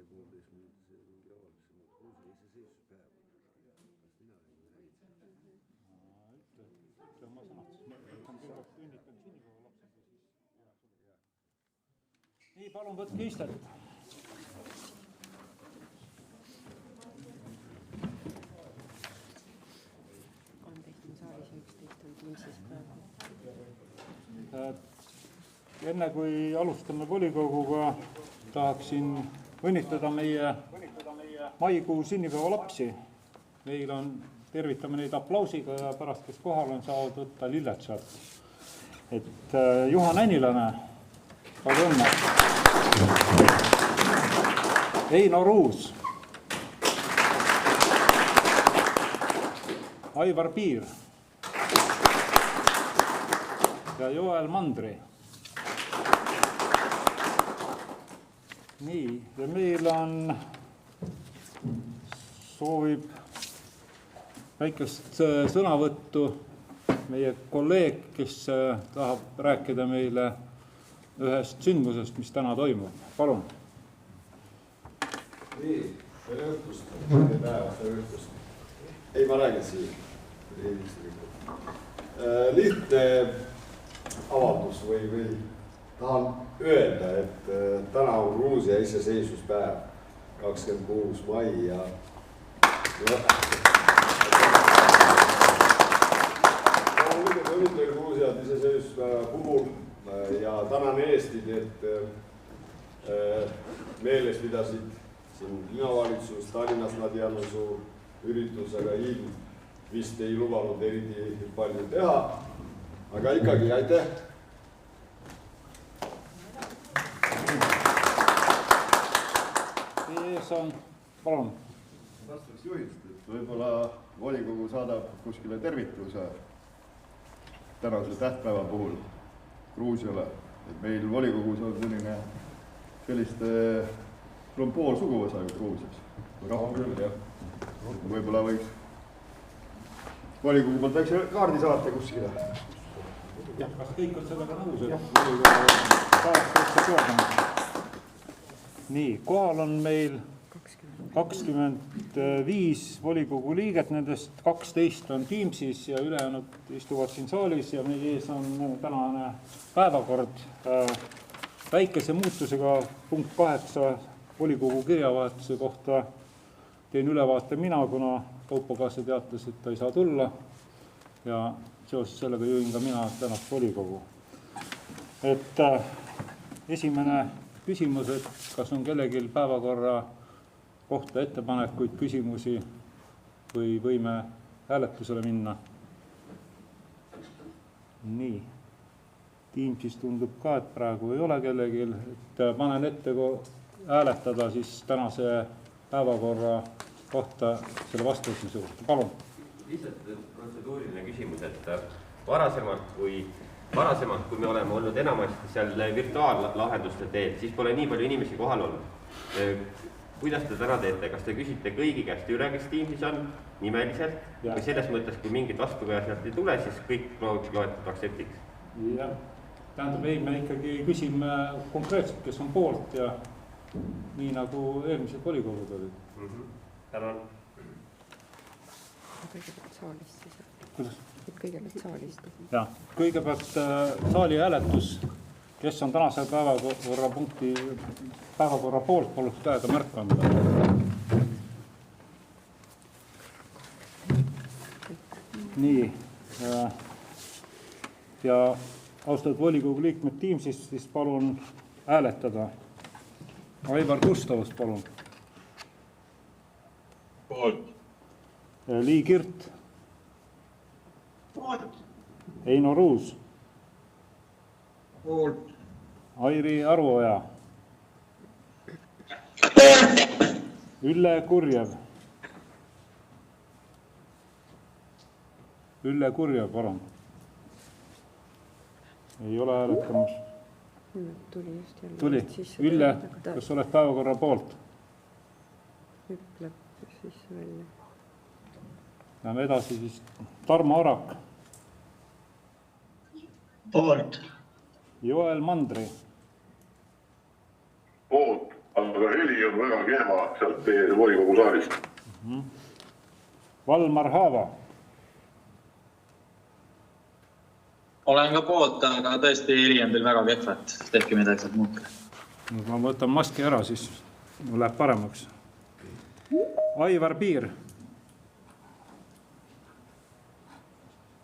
see 1,5 minuti see mingi avalduse Gruusia iseseisvuspäev. Kas mina ütle oma sõnad, siis ma kõigepealt õnnitan sünnipäeva lapsed ja siis nii, palun võtke istet. Enne kui alustame volikoguga, tahaksin õnnitleda meie maikuu sünnipäeva lapsi. Meil on, tervitame neid aplausiga ja pärast, kes kohal on, saavad võtta lilled sealt. Et Juhan Änilane, palju õnne. Eino Ruus. Aivar Piir. Ja Joel Mandri. Nii, ja meil on, soovib väikest sõnavõttu meie kolleeg, kes tahab rääkida meile ühest sündmusest, mis täna toimub. Palun. Nii, tere õhtust. Tere päeva, tere õhtust. Ei, ma räägin siin. Lihtne avaldus või tahan öelda, et täna on Gruusia iseseisvuspäev 26. mai ja õnnitleda Gruusiat iseseisvuspäeva puhul ja tänan Eestit, et meeles pidasid siin linnavalitsus, Tallinnas nad jäänud suur üritus, aga ilm vist ei lubanud eriti palju teha. Aga ikkagi, aitäh! Palun. Vastaks juhist, et võib-olla volikogu saadab kuskile tervituse tänase tähtpäeva puhul Gruusiale. Et meil volikogus on selliste, sul on pool suguvõsa ju Gruusias. Võib-olla võiks volikogu poolt väikse kaardi saata kuskile. Jah, kas kõik on sellega nõus, et volikogu nii, kohal on meil 25 volikogu liiget, nendest 12 on Teamsis ja ülejäänud istuvad siin saalis ja meie ees on tänane päevakord väikese muutusega punkt 8 volikogu kirjavahetuse kohta. Teen ülevaate mina, kuna Kaupo Kaase teatas, et ta ei saa tulla ja seoses sellega juhin ka mina tänast volikogu. Et esimene küsimus, et kas on kellelgi päevakorra kohta ettepanekuid, küsimusi või võime hääletusele minna. Nii, Teamsis tundub ka, et praegu ei ole kellelgi. Et panen ette hääletada siis tänase päevakorra kohta selle vastamise juurde. Palun. Lihtsalt protseduuriline küsimus, et varasemalt, kui me oleme olnud enamasti seal virtuaallahenduste teed, siis pole nii palju inimesi kohal olnud. Kuidas te täna teete? Kas te küsite kõigi käest üle, kes Teamsis on nimeliselt? Või selles mõttes, kui mingid vastukaja sealt ei tule, siis kõik loetud aktseptiks? Jah, tähendab, ei, me ikkagi küsime konkreetselt, kes on poolt ja nii nagu eelmised volikogud olid. Tänan. Kõigepealt saalist siis. Kuidas? Kõigepealt saalist. Jah, kõigepealt saali hääletus. Kes on tänase päevakorra poolt, paluks käega märku anda. Nii. Ja austatud volikogu liikmed Teamsis, siis palun hääletada. Aivar Gustavust, palun. Poolt. Lii Kirt. Poolt. Eino Ruus. Poolt. Airi Arvoja. Ülle Kurjev. Ülle Kurjev, palun. Ei ole hääletamas. Tuli just jälle. Tuli. Ülle, kas oled päevakorra poolt? Ütleb siis välja. Läheme edasi siis. Tarmo Arak. Poolt. Joel Mandri. Poolt, aga heli on väga väga kehva sealt teie volikogu saalist. Valmar Haava. Olen ka poolt, aga tõesti heli on teil väga kehvat. Tehke midagi saab muuta. Ma võtan maski ära, siis mul läheb paremaks. Aivar Piir.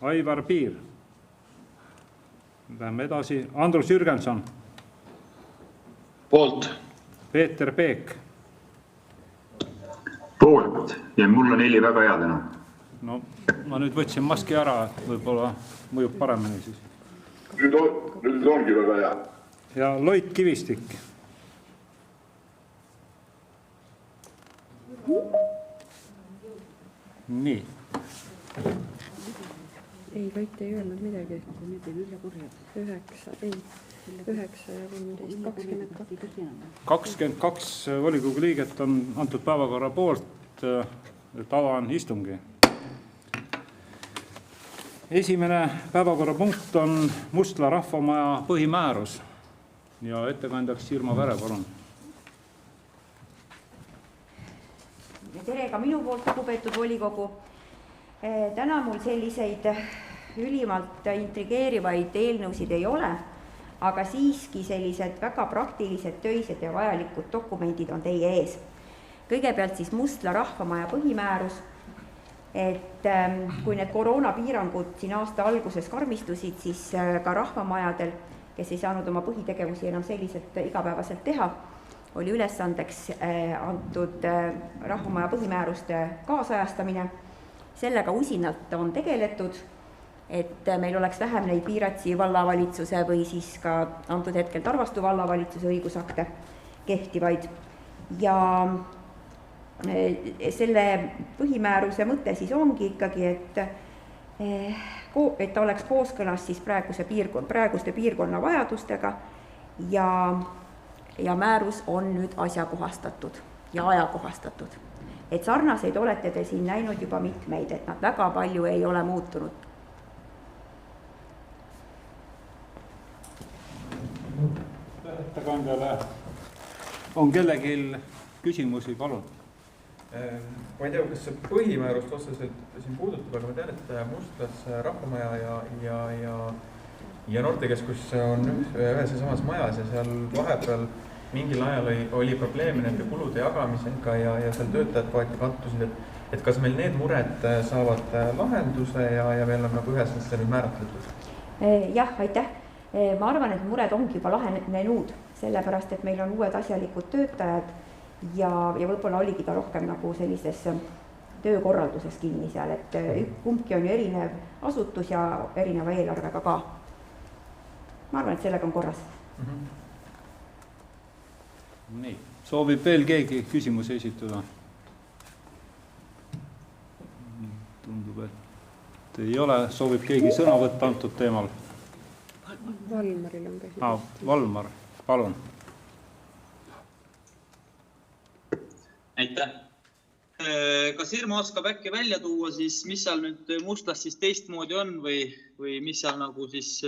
Aivar Piir. Läheme edasi. Andrus Jürgenson. Poolt. Peeter Peek. Poolt ja mul on heli väga hea täna. No, ma nüüd võtsin maski ära, võib-olla mõjub paremini siis. Nüüd ongi väga hea. Ja Loit Kivistik. Nii. Ei, Loit ei öelnud midagi. 9 ja 13, 22. 22 volikogu liiget on antud päevakorra poolt, avan istungi. Esimene päevakorrapunkt on Mustla rahvamaja põhimäärus ja ettekandjaks Sirma Vere, palun. Tere ka minu poolt, lugupeetud volikogu. Täna mul selliseid ülimalt intrigeerivaid eelnõusid ei ole, aga siiski sellised väga praktilised, töised ja vajalikud dokumendid on teie ees. Kõigepealt siis Mustla rahvamaja põhimäärus, et kui need koroonapiirangud siin aasta alguses karmistusid, siis ka rahvamajadel, kes ei saanud oma põhitegevusi enam selliselt igapäevaselt teha, oli ülesandeks antud rahvamaja põhimääruste kaasajastamine. Sellega usinalt on tegeletud, et meil oleks vähem neid Piiratsi vallavalitsuse või siis ka antud hetkel Tarvastu vallavalitsuse õigusakte kehtivaid. Ja selle põhimääruse mõte siis ongi ikkagi, et ta oleks kooskõlas siis praeguste piirkonna vajadustega ja määrus on nüüd asjakohastatud ja ajakohastatud. Et sarnaseid olete te siin näinud juba mitmeid, et nad väga palju ei ole muutunud. Ettekandjale on kellegi küsimusi, palun. Ma ei tea, kas see põhimäärust otseselt siin puudutab, aga ma tean, et Mustlas rahvamaja ja noortekeskus on ühes ja samas majas ja seal vahepeal mingil ajal oli probleeme nende kulude jagamisega ja seal töötajad kohati kattusid, et kas meil need mured saavad lahenduse ja meil on nagu ühes mõttes nüüd määratletud? Jah, aitäh. Ma arvan, et mured ongi juba lahenenud, sellepärast, et meil on uued asjalikud töötajad ja võib-olla oligi ta rohkem nagu sellises töökorralduses kinni seal, et kumbki on ju erinev asutus ja erineva eelarvega ka. Ma arvan, et sellega on korras. Nii, soovib veel keegi küsimusi esitada? Tundub, et ei ole. Soovib keegi sõna võtta antud teemal? Valmaril on käsi. Valmar, palun. Aitäh. Kas Irma oskab äkki välja tuua siis, mis seal nüüd Mustlas siis teistmoodi on või mis seal nagu siis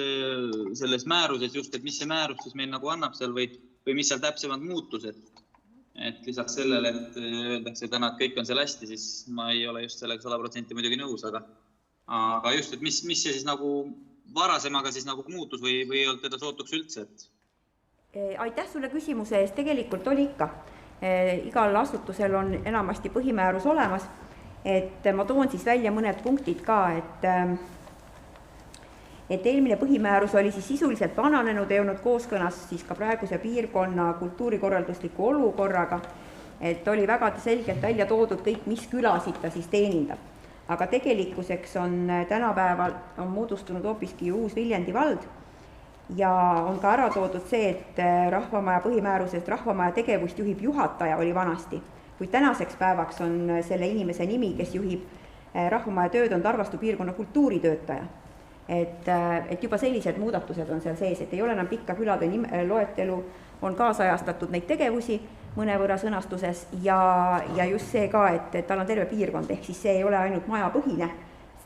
selles määruses just, et mis see määrus siis meil nagu annab seal või mis seal täpsemad muutused. Et lisaks sellele, et öeldakse täna, et kõik on seal hästi, siis ma ei ole just sellega 100% muidugi nõus, aga just, et mis see siis nagu varasemaga siis nagu muutus või ei olnud teda sootuks üldse? Aitäh sulle küsimuse eest, tegelikult oli ikka. Igal asutusel on enamasti põhimäärus olemas, et ma toon siis välja mõned punktid ka, et eelmine põhimäärus oli siis sisuliselt vananenud, ei olnud kooskõnas siis ka praeguse piirkonna kultuurikorraldusliku olukorraga, et oli väga selgelt välja toodud kõik, mis külasid ta siis teenindab. Aga tegelikkuseks on tänapäeval moodustunud hoopiski uus Viljandi vald ja on ka ära toodud see, et rahvamaja põhimäärusest rahvamaja tegevust juhib juhataja oli vanasti, kuid tänaseks päevaks on selle inimese nimi, kes juhib rahvamaja tööd, on Tarvastu piirkonna kultuuritöötaja. Et juba sellised muudatused on seal sees, et ei ole enam pikka külade loetelu, on kaasajastatud neid tegevusi mõnevõrra sõnastuses ja just see ka, et tal on terve piirkond, ehk siis see ei ole ainult majapõhine,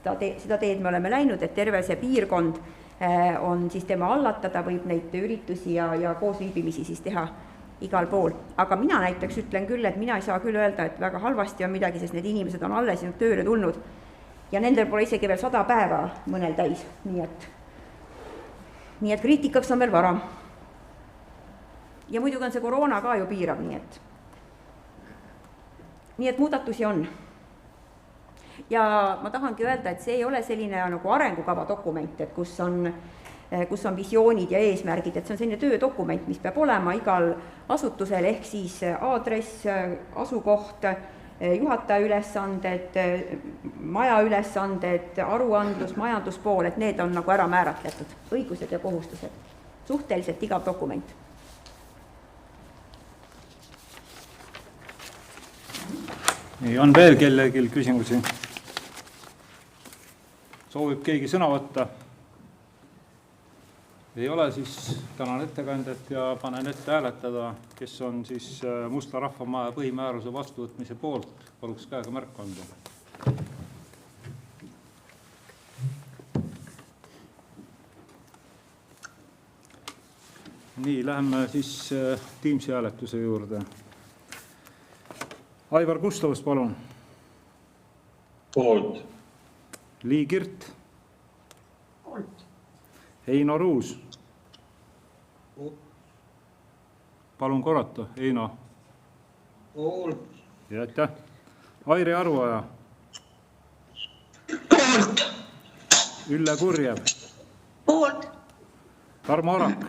seda teed me oleme läinud, et terve see piirkond on siis tema allatada, võib neid üritusi ja koosviibimisi siis teha igal pool. Aga mina näiteks ütlen küll, et mina ei saa küll öelda, et väga halvasti on midagi, sest need inimesed on alles tööle tulnud ja nendel pole isegi veel 100 päeva mõnel täis, nii et kriitikaks on veel vara. Ja muidugi on see koroona ka ju piirab, nii et muudatusi on. Ja ma tahangi öelda, et see ei ole selline nagu arengukava dokument, et kus on visioonid ja eesmärgid, et see on selline töödokument, mis peab olema igal asutusel, ehk siis aadress, asukoht, juhataja ülesanded, maja ülesanded, aruandlus, majanduspool, et need on nagu ära määratletud, õigused ja kohustused. Suhteliselt igav dokument. On veel kellelgi küsimusi? Soovib keegi sõna võtta? Ei ole, siis tänan ettekandjat ja panen ette hääletada, kes on siis Mustla rahvamaja põhimääruse vastuvõtmise poolt. Paluks käega märku anda. Nii, läheme siis Teamsi hääletuse juurde. Aivar Gustavus, palun. Poolt. Lii Kirt. Poolt. Heino Ruus. Palun korrata, Heino. Poolt. Ja aitäh. Airi Aruoja. Poolt. Ülle Kurjev. Poolt. Tarmo Arak.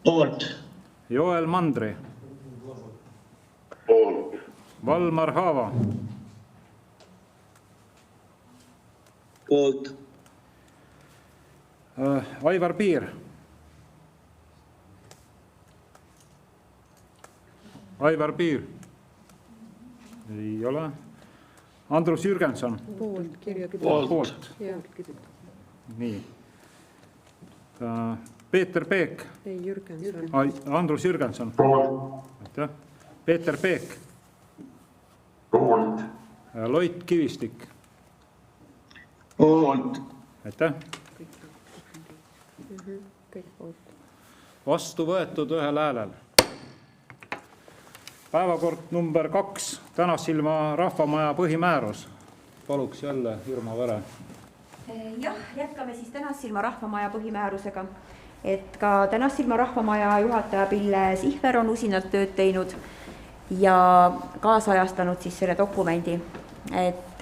Poolt. Joel Mandri. Poolt. Valmar Haava. Poolt. Aivar Piir. Aivar Piir. Ei ole. Andrus Jürgenson. Poolt, kirja Poolt. Nii. Peeter Peek. Ei, Jürgenson. Andrus Jürgenson. Poolt. Aitäh. Peeter Peek. Poolt. Loit Kivistik. Poolt. Aitäh. Kõik poolt. Vastu võetud ühel häälel. Päevakord number 2. Tänassilma rahvamaja põhimäärus. Paluks jälle Irma Vere. Jah, jätkame siis Tänassilma rahvamaja põhimäärusega. Et ka Tänassilma rahvamaja juhataja Pille Sihver on usinalt tööd teinud ja kaasajastanud siis selle dokumendi. Et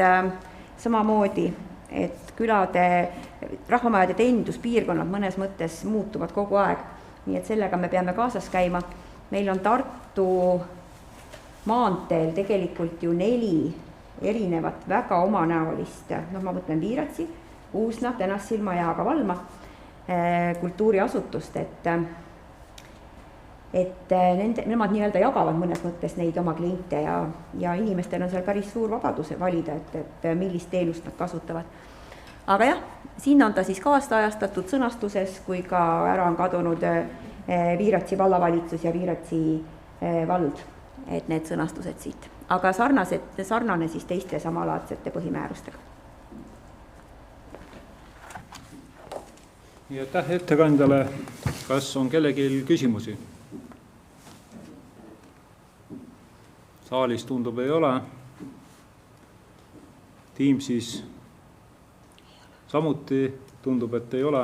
samamoodi, et külade, rahvamajade teeninduspiirkonnad mõnes mõttes muutuvad kogu aeg. Nii et sellega me peame kaasas käima. Meil on Tartu maanteel tegelikult ju 4 erinevat väga omanäolist, ma mõtlen Viiratsi, Uusna, Tänassilma ja ka Valma kultuuriasutust, et nemad nii-öelda jagavad mõnes mõttes neid oma kliente ja inimestel on seal päris suur vabadus valida, et millist teenust nad kasutavad. Aga jah, siin on ta siis kaasajastatud sõnastuses, kui ka ära on kadunud Viiratsi vallavalitsus ja Viiratsi vald, et need sõnastused siit. Aga sarnane siis teiste samalaadsete põhimäärustega. Ja aitäh ettekandjale. Kas on kellelgi küsimusi? Saalis tundub ei ole. Teamsis samuti tundub, et ei ole.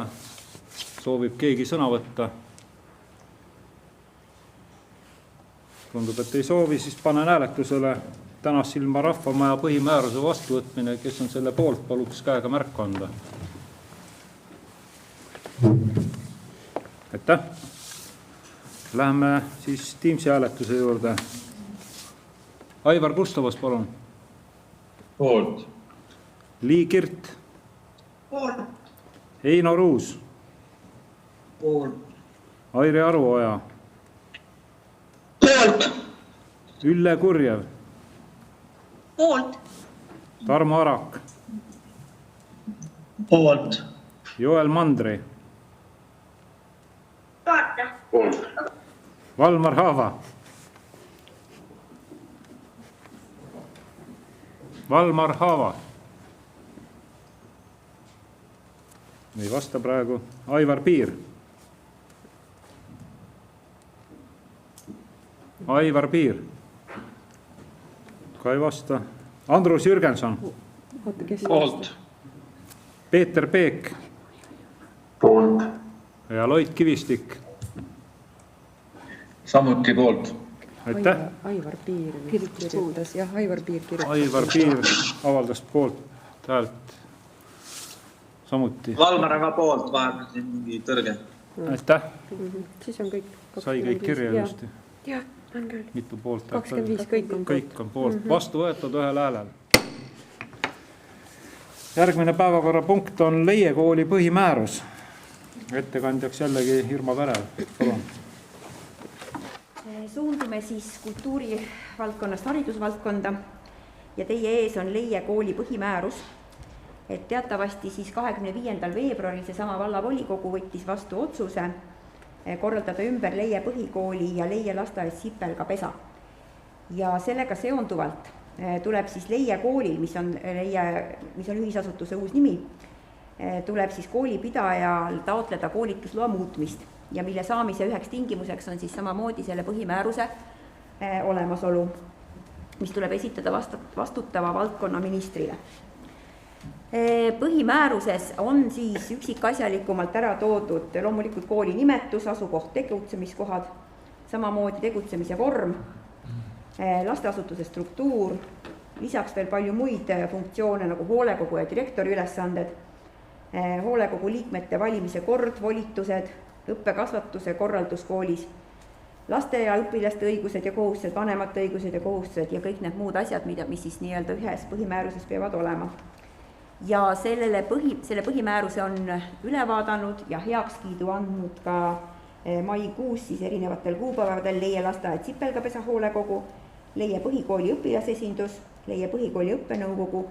Soovib keegi sõna võtta? Tundub, et ei soovi, siis panen hääletusele Tänassilma rahvamaja põhimääruse vastuvõtmine. Kes on selle poolt, paluks käega märku anda. Aitäh. Läheme siis Teamsi hääletuse juurde. Aivar Gustavus, palun. Poolt. Lii Kirt. Poolt. Heino Ruus. Poolt. Airi Aruoja. Poolt. Ülle Kurjev. Poolt. Tarmo Arak. Poolt. Joel Mandri. Poolt. Valmar Haava. Valmar Haava. Ei vasta praegu. Aivar Piir. Aivar Piir. Ka ei vasta. Andrus Jürgenson. Poolt. Peeter Peek. Poolt. Ja Loit Kivistik. Samuti poolt. Aitäh. Aivar Piir kirjutas. Jah, Aivar Piir kirjutas. Aivar Piir avaldas poolt häält samuti. Valmar on poolt, vahepeal siin mingi tõrge. Aitäh. Siis on kõik. Sai kõik kirja just. Jah, on küll. Mitu poolt? 25, kõik on poolt. Vastu võetud ühel häälel. Järgmine päevakorrapunkt on Leie kooli põhimäärus. Ettekandjaks jällegi Irma Pärev. Palun. Suundume siis kultuurivaldkonnast haridusvaldkonda ja teie ees on Leie kooli põhimäärus. Et teatavasti siis 25. veebruaril seesama vallavolikogu võttis vastu otsuse korraldada ümber Leie põhikooli ja Leie lasteaed Sipelga-Pesa. Ja sellega seonduvalt tuleb siis Leie koolil, mis on ühisasutuse uus nimi, tuleb siis koolipidajal taotleda koolitusloa muutmist ja mille saamise üheks tingimuseks on siis samamoodi selle põhimääruse olemasolu, mis tuleb esitada vastutava valdkonna ministrile. Põhimääruses on siis üksikasjalikumalt ära toodud loomulikult kooli nimetus, asukoht, tegutsemiskohad, samamoodi tegutsemise vorm, lasteasutuse struktuur, lisaks veel palju muid funktsioone nagu hoolekogu ja direktori ülesanded, hoolekogu liikmete valimise kord, volitused, õppekasvatuse korraldus koolis, laste ja õpilaste õigused ja kohustused, vanemate õigused ja kohustused ja kõik need muud asjad, mis siis nii-öelda ühes põhimääruses peavad olema. Ja selle põhimääruse on üle vaadanud ja heakskiidu andnud ka maikuus siis erinevatel kuupäevadel Leie lasteaed Sipelga-Pesa hoolekogu, Leie põhikooli õpilasesindus, Leie põhikooli õppenõukogu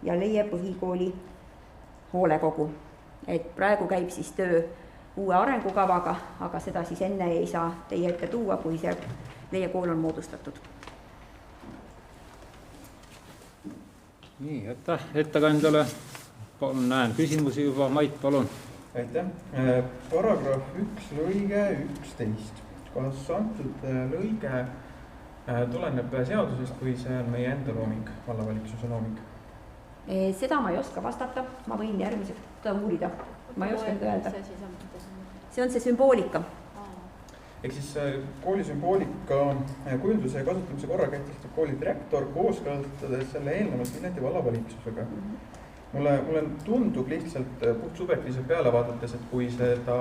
ja Leie põhikooli hoolekogu. Et praegu käib siis töö uue arengukavaga, aga seda siis enne ei saa teie ette tuua, kui see Leie kool on moodustatud. Nii, aitäh ettekandjale. Näen küsimusi juba. Mait, palun. Aitäh. Paragrahv 1 lõige 11. Kas antud lõige tuleneb seadusest või see on meie enda looming, vallavalitsuse looming? Seda ma ei oska vastata. Ma võin järgmiseks uurida. Ma ei oska öelda. See on see sümboolika. Ehk siis kooli sümboolika kujunduse ja kasutamise korra kehtestab kooli direktor kooskõlastades selle eelnevalt Viljandi vallavalitsusega. Mulle tundub lihtsalt puht subjektiivselt peale vaadates, et kui seda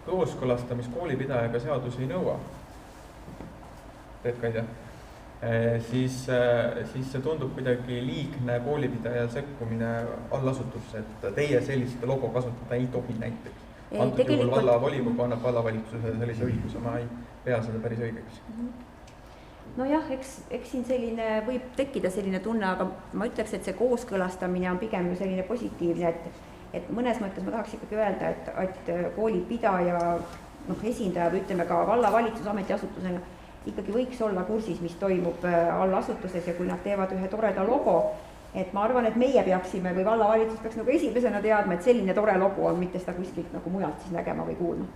kooskõlastamist koolipidajaga seadus ei nõua, Peetka ei tea, siis see tundub kuidagi liigne koolipidaja sekkumine allasutusse, et teie sellist logo kasutada ei tohi näiteks. Antud juhul vallavolikogu annab vallavalitsusele sellise õiguse, ma ei pea seda päris õigeks. No jah, eks siin selline võib tekkida selline tunne, aga ma ütleks, et see kooskõlastamine on pigem selline positiivne, et mõnes mõttes ma tahaks ikkagi öelda, et koolipidaja esindaja või ütleme ka vallavalitsus ametiasutusena ikkagi võiks olla kursis, mis toimub allasutuses ja kui nad teevad ühe toreda logo, et ma arvan, et meie peaksime või vallavalitsus peaks nagu esimesena teadma, et selline tore logo on, mitte seda kuskilt nagu mujalt siis nägema või kuulma.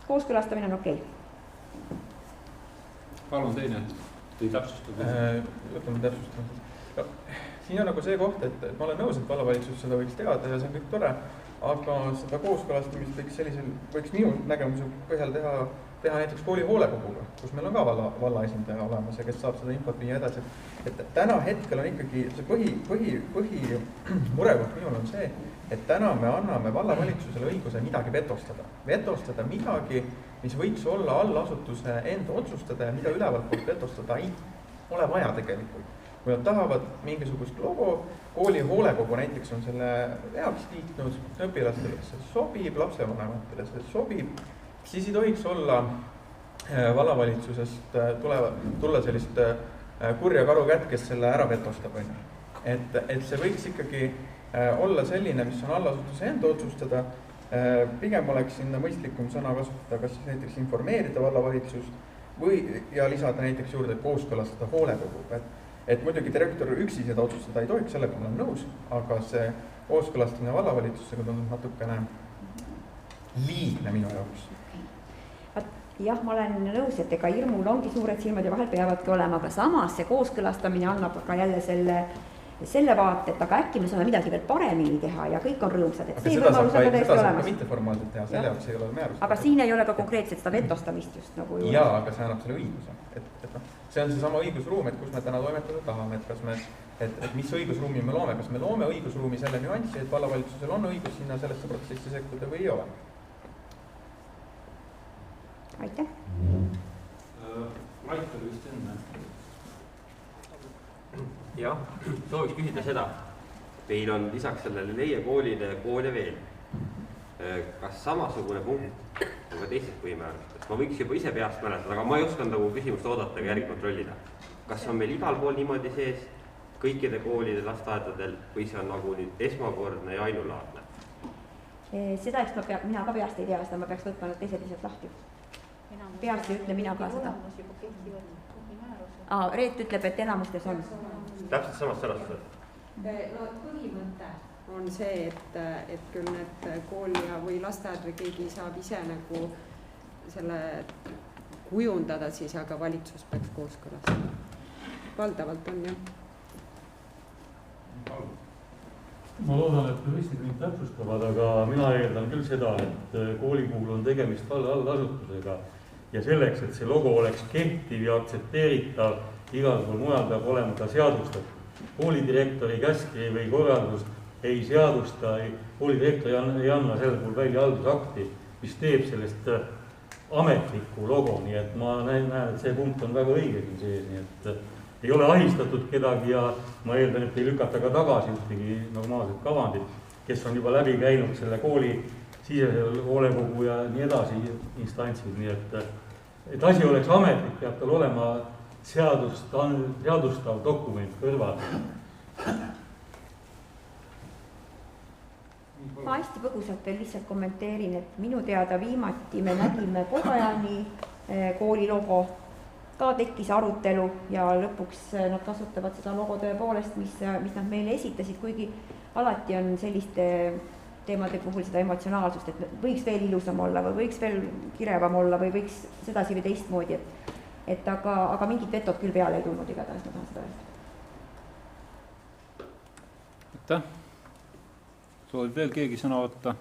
Kooskõlastamine on okei. Palun teine, tõi täpsustada. Võtame täpsustada. Siin on nagu see koht, et ma olen nõus, et vallavalitsus seda võiks teada ja see on kõik tore, aga seda kooskõlastamist võiks minu nägemuse põhjal teha näiteks kooli hoolekoguga, kus meil on ka valla esindaja olemas ja kes saab seda infot viia edasi. Et täna hetkel on ikkagi see põhimurekoht minul on see, et täna me anname vallavalitsusele õiguse midagi vetostada. Vetostada midagi, mis võiks olla allasutuse enda otsustada ja mida ülevalt poolt vetostada ei ole vaja tegelikult. Kui nad tahavad mingisugust logo, kooli hoolekogu näiteks on selle heaks liitnud, õpilastele see sobib, lapsevanematele see sobib, siis ei tohiks olla vallavalitsusest tulla sellist kurja karukätt, kes selle ära vetostab. Et see võiks ikkagi olla selline, mis on allasutuse enda otsustada, pigem oleks sinna mõistlikum sõna kasutada, kas siis näiteks informeerida vallavalitsust ja lisada näiteks juurde kooskõlastada hoolekogu. Et muidugi direktor üksi seda otsustada ei tohiks, sellega ma olen nõus, aga see kooskõlastamine vallavalitsusega tundub natukene liigne minu jaoks. jah, ma olen nõus, et ega hirmul ongi suured silmad ja vahel peavadki olema, aga samas see kooskõlastamine annab ka jälle selle vaate, et aga äkki me saame midagi veel paremini teha ja kõik on rõõmsad, et see võimalus on ka täiesti olemas. Mitteformaalselt teha, selle jaoks ei ole määrust. Aga siin ei ole ka konkreetselt seda vetostamist just nagu juures. Jaa, aga see annab selle õiguse. See on see sama õigusruum, et kus me täna toimetada tahame, et kas me, et mis õigusruumi me loome, kas me loome õigusruumi selle nüanssi, et vallavalitsusel on õigus sinna sellesse protsessi sekkuda või ei ole. Aitäh. Maikal vist enne. Jah, sooviks küsida seda. Meil on lisaks sellele Leie koolide koole veel. Kas samasugune punkt on ka teised põhimäärustes? Ma võiks juba ise peast mäletada, aga ma ei osanud nagu küsimust oodata ja järgi kontrollida. Kas on meil igal pool niimoodi sees kõikide koolide lasteaedadel või see on nagu nüüd esmakordne ja ainulaadne? Seda mina ka peast ei tea, seda ma peaks võtma nüüd teised lihtsalt lahti. Peast ei ütle mina ka seda. Reet ütleb, et enamustes on. Täpselt samast sõnastused? No põhimõte on see, et küll need kool või lasteaed või keegi saab ise nagu selle kujundada siis, aga valitsus peaks kooskõlastama. Valdavalt on jah. Ma loodan, et juristid mind täpsustavad, aga mina eeldan küll seda, et kooli puhul on tegemist allasutusega ja selleks, et see logo oleks kehtiv ja aktsepteeritav, igal pool mujal peab olema ta seadustatud. Koolidirektori käskiri või korraldust ei seadusta, koolidirektor ei anna sel puhul välja haldusakti, mis teeb sellest ametliku logo, nii et ma näen, et see punkt on väga õige siin sees, nii et ei ole ahistatud kedagi ja ma eeldan, et ei lükata ka tagasi ühtegi normaalset kavandit, kes on juba läbi käinud selle kooli sisesel hoolekogu ja nii edasi instantsid, nii et asi oleks ametlik, peab tal olema seadustav dokument kõrval. Ma hästi põgusalt veel lihtsalt kommenteerin, et minu teada viimati me nägime Kogajani kooli logo, ka tekkis arutelu ja lõpuks nad kasutavad seda logo tõepoolest, mis nad meile esitasid, kuigi alati on selliste teemade puhul seda emotsionaalsust, et võiks veel ilusam olla või võiks veel kirevam olla või võiks sedasi või teistmoodi, aga mingid vetot küll peale ei tulnud igatahes, ma tahan seda öelda. Aitäh. Soovib veel keegi sõna võtta?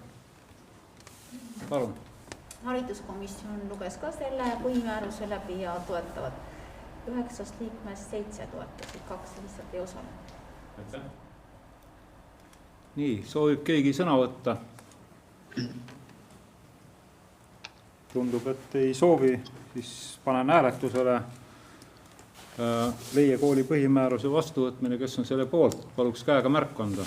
Palun. Hariduskomisjon luges ka selle põhimääruse läbi ja toetavad 9 liikmest 7 toetasid, 2 lihtsalt ei osanud. Aitäh. Nii, soovib keegi sõna võtta? Tundub, et ei soovi, siis panen hääletusele Leie kooli põhimääruse vastuvõtmine, kes on selle poolt, paluks käega märku anda.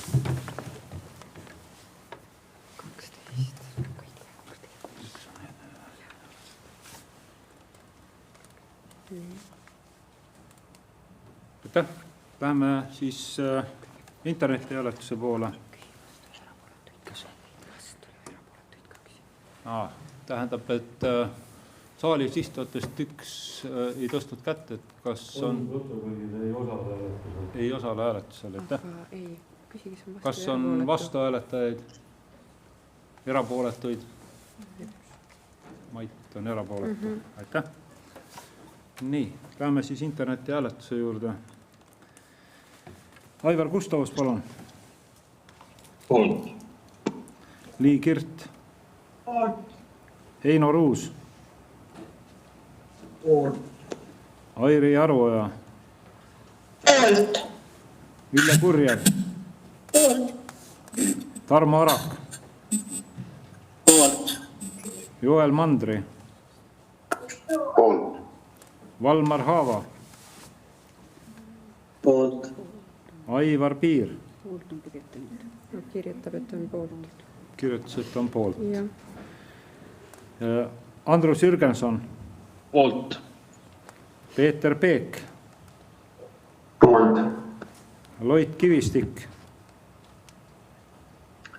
Aitäh. Läheme siis interneti hääletuse poole. Tähendab, et saalis istuvatest üks ei tõstnud kätt, et kas on... Ei osale hääletusel. Kas on vastuhääletajaid? Erapooletuid? Mait on erapooletu. Aitäh. Nii, läheme siis interneti hääletuse juurde. Aivar Gustavus, palun. Poolt. Lii Kirt. Poolt. Heino Ruus. Poolt. Airi Aruoja. Poolt. Ville Kurjev. Poolt. Tarmo Arak. Poolt. Joel Mandri. Poolt. Valmar Haava. Poolt. Aivar Piir. Poolt on kirjutanud. Kirjutab, et on poolt. Kirjutas, et on poolt. Jah. Andrus Jürgenson. Poolt. Peeter Peek. Poolt. Loit Kivistik.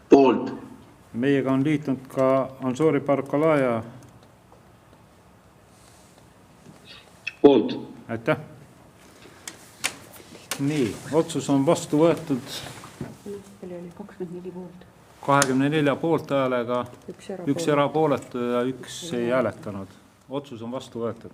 Poolt. Meiega on liitunud ka Ansori Parkalaja. Poolt. Aitäh. Nii, otsus on vastu võetud. Oli 24 poolt. 24 poolt häälega, üks erapooletu ja üks ei hääletanud. otsus on vastu võetud.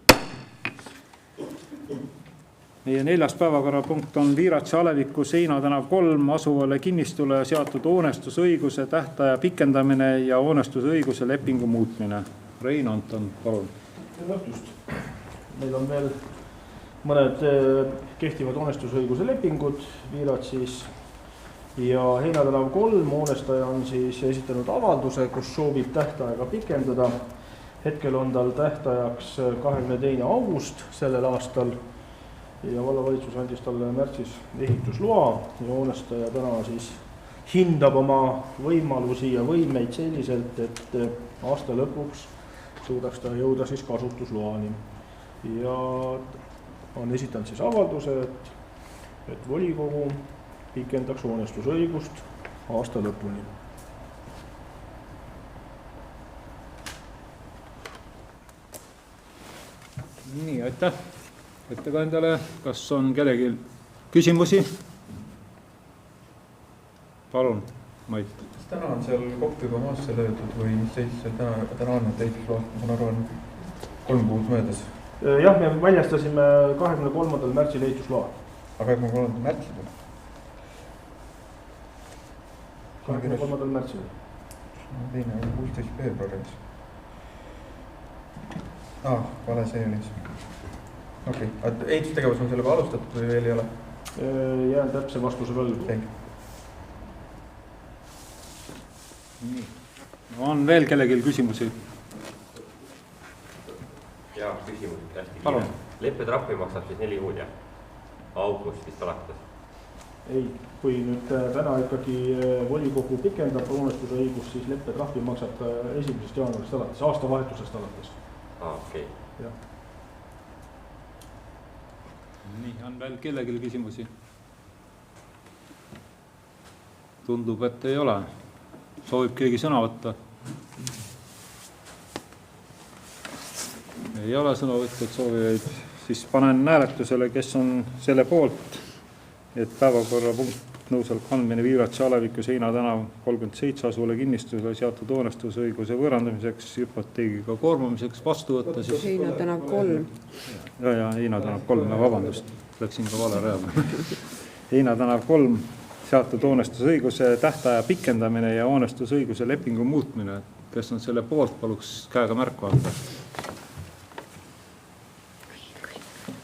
Meie 4. päevakorrapunkt on Viiratsi aleviku Seina tänav 3 asuvale kinnistule seatud hoonestusõiguse tähtaja pikendamine ja hoonestusõiguse lepingu muutmine. Rein Anton, palun. Meil on veel mõned kehtivad hoonestusõiguse lepingud Viiratsis ja Heina tänav 3 hoonestaja on siis esitanud avalduse, kus soovib tähtaega pikendada. Hetkel on tal tähtajaks 22. august sellel aastal ja vallavalitsus andis talle märtsis ehitusloa ja hoonestaja täna siis hindab oma võimalusi ja võimeid selliselt, et aasta lõpuks suudaks ta jõuda siis kasutusloani. Ja on esitanud siis avalduse, et volikogu pikendaks hoonestusõigust aasta lõpuni. Nii, aitäh ettekandjale. Kas on kellegi küsimusi? Palun, Mait. Kas täna on seal kopp juba maasse löödud või mis seis seal täna on, et ehitusloast, ma saan aru, on 3 kuud möödas? Jah, me väljastasime 23. märtsil ehitusloa. Aga 23. märtsil? 23. märtsil. Teine on 16. veebruaris. Vale see oli. Okei, ehitustegevus on sellega alustatud või veel ei ole? Jään täpse vastuse võlgu. Nii. On veel kellelgi küsimusi? Jaa, küsimus hästi. Palun. Leppetrahvi maksab siis 4 kuud, jah? Augustist alates? Ei, kui nüüd täna ikkagi volikogu pikendab hoonestusõigust, siis leppetrahvi maksab 1. jaanuarist alates, aastavahetusest alates. Okei. Jah. Nii, on veel kellelgi küsimusi? Tundub, et ei ole. Soovib keegi sõna võtta? Ei ole sõna võtnud soovijaid. Siis panen hääletusele, kes on selle poolt, et päevakorrapunkt nõusolek andmine Viiratsi aleviku Seina tänav 37 asuvale kinnistusele seatud hoonestusõiguse võõrandamiseks hüpoteegiga koormamiseks vastu võtta. Heina tänav 3. Ja, Heina tänav 3, vabandust, läksin ka vale reale. Heina tänav 3 seatud hoonestusõiguse tähtaja pikendamine ja hoonestusõiguse lepingu muutmine. Kes on selle poolt, paluks käega märku anda.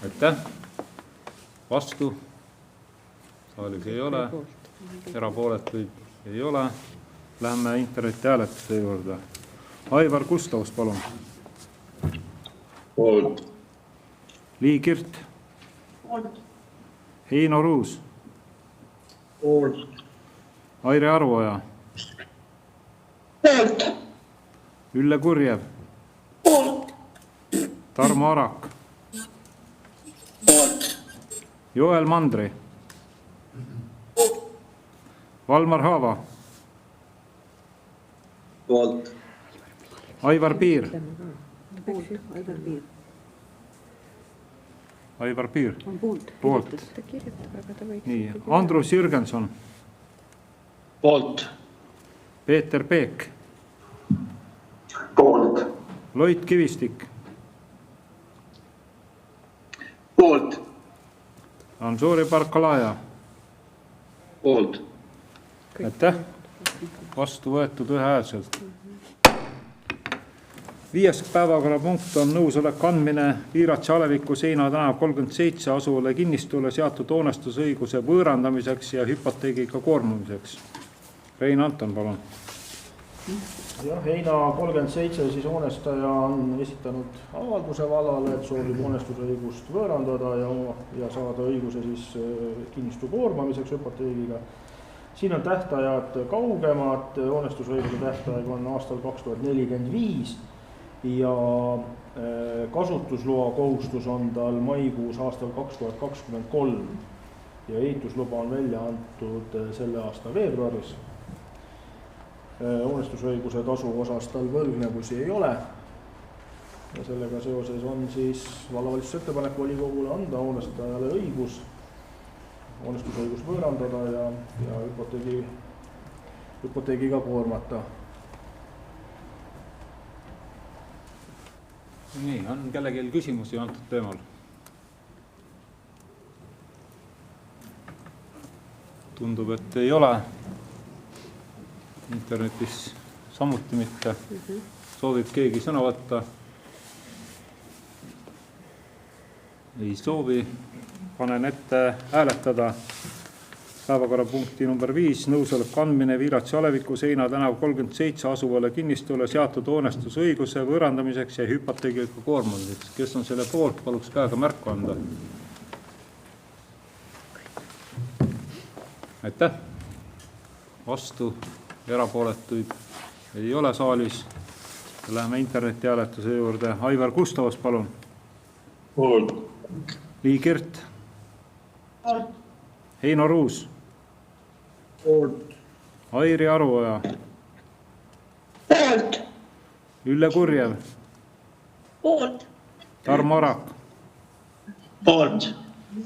Aitäh. Vastu. Saalis ei ole. Erapooletuid ei ole. Läheme interneti hääletuse juurde. Aivar Kustavus, palun. Poolt. Lii Kirt. Poolt. Heino Ruus. Poolt. Aire Arvoja. Poolt. Ülle Kurjev. Poolt. Tarmo Arak. Poolt. Joel Mandri. Valmar Haava. Poolt. Aivar Piir. Aivar Piir. Poolt. Nii, Andrus Jürgenson. Poolt. Peeter Peek. Poolt. Loit Kivistik. Poolt. Ansuri Barkalaja. Poolt. Aitäh. Vastu võetud ühehäälselt. 5. päevakorrapunkt on nõusolek andmine Viiratsi aleviku Seina tänav 37 asuvale kinnistule seatud hoonestusõiguse võõrandamiseks ja hüpoteegiga koormamiseks. Rein Anton, palun. Jah, Heina 37 siis hoonestaja on esitanud avalduse vallale, et soovib hoonestusõigust võõrandada ja saada õiguse siis kinnistu koormamiseks hüpoteegiga. Siin on tähtajad kaugemad, hoonestusõiguse tähtaeg on aastal 2045 ja kasutusloa kohustus on tal maikuus aastal 2023 ja ehitusluba on välja antud selle aasta veebruaris. Hoonestusõiguse tasu osas tal võlgnevusi ei ole ja sellega seoses on siis vallavalitsuse ettepanek volikogule anda hoonestajale õigus hoonestusõigus võõrandada ja hüpoteegiga koormata. Nii, on kellelgi küsimusi antud teemal? Tundub, et ei ole. Internetis samuti mitte. Soovib keegi sõna võtta? Ei soovi. Panen ette hääletada päevakorrapunkti number 5, nõusoleku andmine Viiratsi Aleviku Seina tänav 37 asuvale kinnistule seatud hoonestusõiguse võõrandamiseks ja hüpoteegiga koormamiseks. Kes on selle poolt, paluks käega märku anda. Aitäh. Vastu, erapooletuid ei ole saalis. Läheme interneti hääletuse juurde. Aivar Gustavas, palun. Poolt. Lii Kirt. Poolt. Heino Ruus. Poolt. Airi Aruoja. Poolt. Ülle Kurjev. Poolt. Tarmo Arak. Poolt.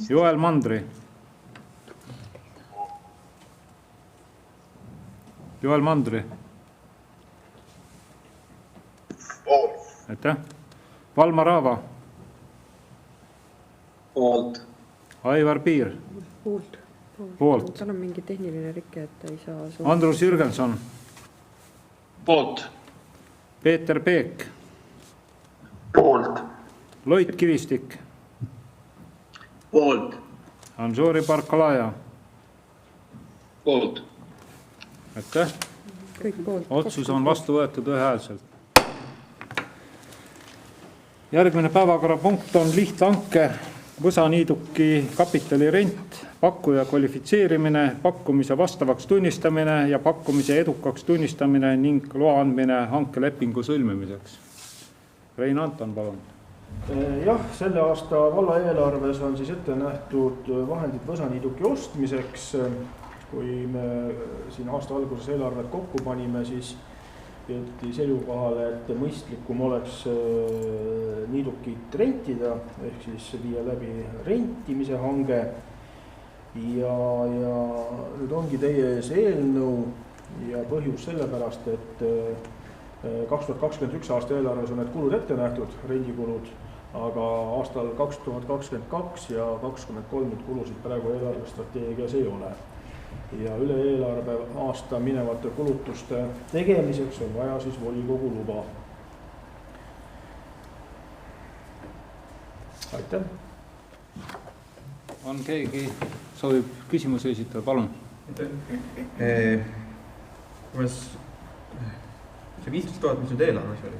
Joel Mandri. Joel Mandri. Poolt. Aitäh. Valmar Aava. Poolt. Aivar Piir. Poolt. Poolt. Tal on mingi tehniline rike, et ei saa... Andrus Jürgenson. Poolt. Peeter Peek. Poolt. Loit Kivistik. Poolt. Anžori Barkalaja. Poolt. Aitäh. Kõik poolt. Otsus on vastu võetud ühehäälselt. Järgmine päevakorrapunkt on lihthanke Võsa-Niiduki kapitalirent, pakkuja kvalifitseerimine, pakkumise vastavaks tunnistamine ja pakkumise edukaks tunnistamine ning loa andmine hankelepingu sõlmimiseks. Rein Anton, palun. Jah, selle aasta valla eelarves on siis ette nähtud vahendid Võsa-Niiduki ostmiseks. Kui me siin aasta alguses eelarvet kokku panime, siis jõuti seisukohale, et mõistlikum oleks niidukit rentida, ehk siis viia läbi rentimise hange. Ja nüüd ongi teie ees eelnõu ja põhjus sellepärast, et 2021 aasta eelarves on need kulud ette nähtud, rendikulud, aga aastal 2022 ja 2023 nüüd kulusid praegu eelarvestrateegias ei ole. Ja üle eelarve aasta minevate kulutuste tegemiseks on vaja siis volikogu luba. Aitäh. On keegi soovib küsimusi esitada, palun. See 15 000, mis nüüd eelarves oli?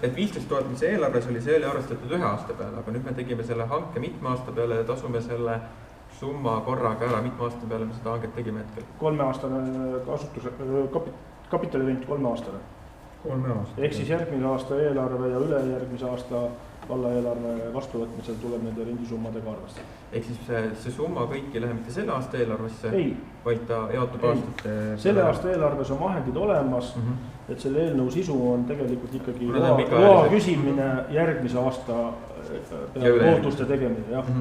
Et 15 000, mis eelarves oli, see oli arvestatud ühe aasta peale, aga nüüd me tegime selle hanke mitme aasta peale ja tasume selle summa korraga ära, mitme aasta peale me seda hanget tegime hetkel? 3 aastane kapitalirent 3 aastane. 3 aastane. Ehk siis järgmise aasta eelarve ja ülejärgmise aasta valla eelarve vastuvõtmisel tuleb nende rendisummadega arvestada. Ehk siis see summa kõik ei lähe mitte selle aasta eelarvesse, vaid ta jaotub aastate... Selle aasta eelarves on vahendid olemas, et selle eelnõu sisu on tegelikult ikkagi loa küsimine järgmise aasta ootuste tegemine. Jah.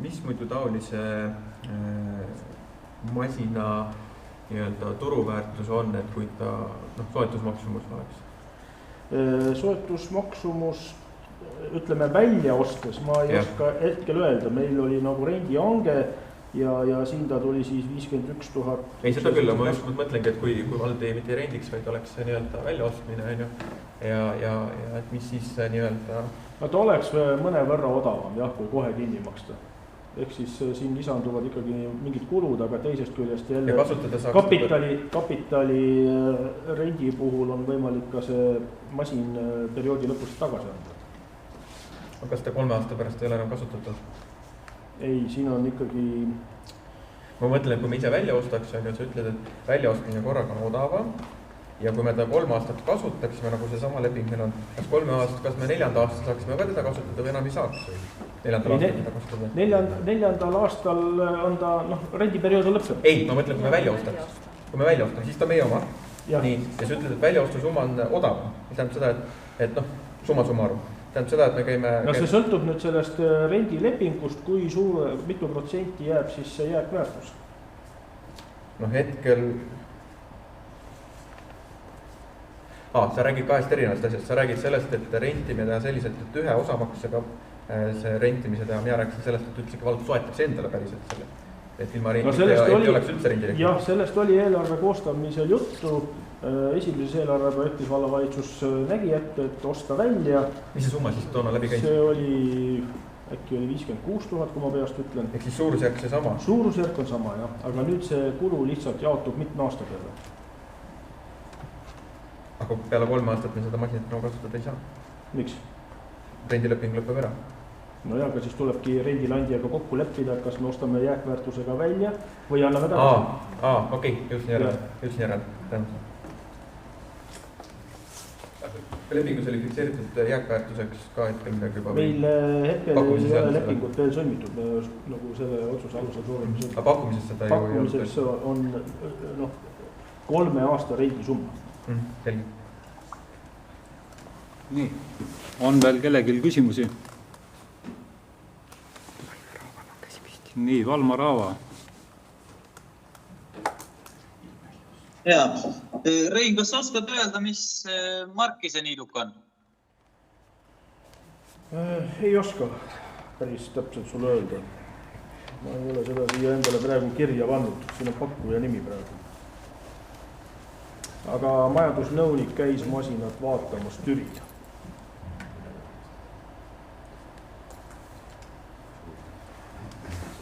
Mis muidu taolise masina turuväärtus on, et kui ta soetusmaksumus oleks? Soetusmaksumus, ütleme välja ostes, ma ei oska hetkel öelda, meil oli nagu rendihange ja siin ta tuli siis 51 000. Ei, seda küll, ma just mõtlengi, et kui vald ei mitte rendiks, vaid oleks see välja ostmine ja et mis siis nii-öelda... No ta oleks mõne võrra odavam, jah, kui kohe kinni maksta. Ehk siis siin lisanduvad ikkagi mingid kulud, aga teisest küljest jälle kapitali rendi puhul on võimalik ka see masin perioodi lõpust tagasi anda. Aga kas ta 3 aasta pärast ei ole enam kasutatud? Ei, siin on ikkagi... Ma mõtlen, et kui me ise välja ostaks, sa ütled, et välja ostmine korraga on odavam ja kui me ta 3 aastat kasutaksime, nagu see sama leping meil on, kas 3 aastat, kas me 4. aastal saaksime ka teda kasutada või enam ei saaks? 4. aastal teda kasutada? 4. aastal on ta, rendiperiood on lõppenud. Ei, ma mõtlen, kui me välja ostaks. Kui me välja ostame, siis ta meie oma. Nii, ja sa ütled, et väljaostu summa on odavam. Tähendab seda, et summa summarum. Tähendab seda, et me käime... No see sõltub nüüd sellest rendilepingust, kui suur, mitu protsenti jääb siis see jääkväärtus. Hetkel... sa räägid kahest erinevast asjast, sa räägid sellest, et rentimine selliselt, et ühe osamaksega see rentimise teha, mina rääkisin sellest, et üldse vald soetaks endale päriselt selle, et ilma rendita ei oleks üldse rendile. Jah, sellest oli eelarve koostamisel juttu, esimeses eelarveprojektis vallavalitsus nägi ette, et osta välja. Mis see summa siis toona läbi käis? See oli, äkki oli 56 000, kui ma peast ütlen. Ehk siis suurusjärk see sama? Suurusjärk on sama, jah, aga nüüd see kulu lihtsalt jaotub mitme aasta peale. Aga peale 3 aastat me seda masinat enam kasutada ei saa. Miks? Rendileping lõpeb ära. No ja, aga siis tulebki rendilandjaga kokku leppida, kas me ostame jääkväärtusega välja või anname tagasi. Okei, jõudsin järel. Lepingus oli fikseeritud jääkväärtuseks ka hetkel midagi juba? Meil hetkel ei ole lepingut veel sõlmitud, nagu selle otsuse alusel soovime sõlmitud. Aga pakkumiseks seda ju pakkumiseks on 3 aasta rendisumma. Selge. Nii, on veel kellelgi küsimusi? Nii, Valmar Aava. Jaa. Rein, kas sa oskad öelda, mis marki see niiduk on? Ei oska päris täpselt sulle öelda. Ma ei ole seda siia endale praegu kirja pannud, siin on pakkuja nimi praegu. Aga majandusnõunik käis masinat vaatamas Türil.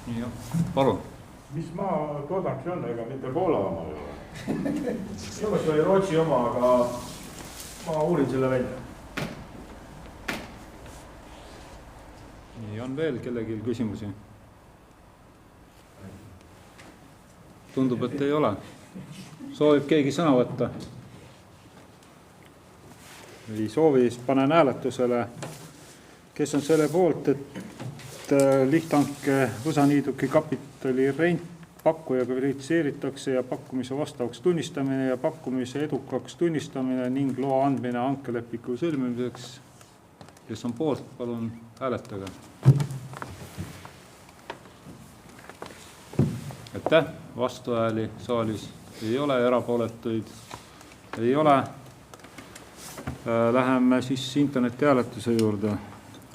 Jah, palun. Mis maa toodang see on, ega mitte Poola oma ju? Jomas oli Rootsi oma, aga ma uurin selle välja. Nii, on veel kellelgi küsimusi? Tundub, et ei ole. Soovib keegi sõna võtta? Ei soovi, siis panen hääletusele. Kes on selle poolt, et lihthanke võsaniiduki kapitali rent pakkujaga verifitseeritakse ja pakkumise vastavaks tunnistamine ja pakkumise edukaks tunnistamine ning loa andmine hankelepingu sõlmimiseks. Kes on poolt, palun hääletage. Aitäh, vastuhääli saalis ei ole, erapooletuid ei ole. Läheme siis interneti hääletuse juurde.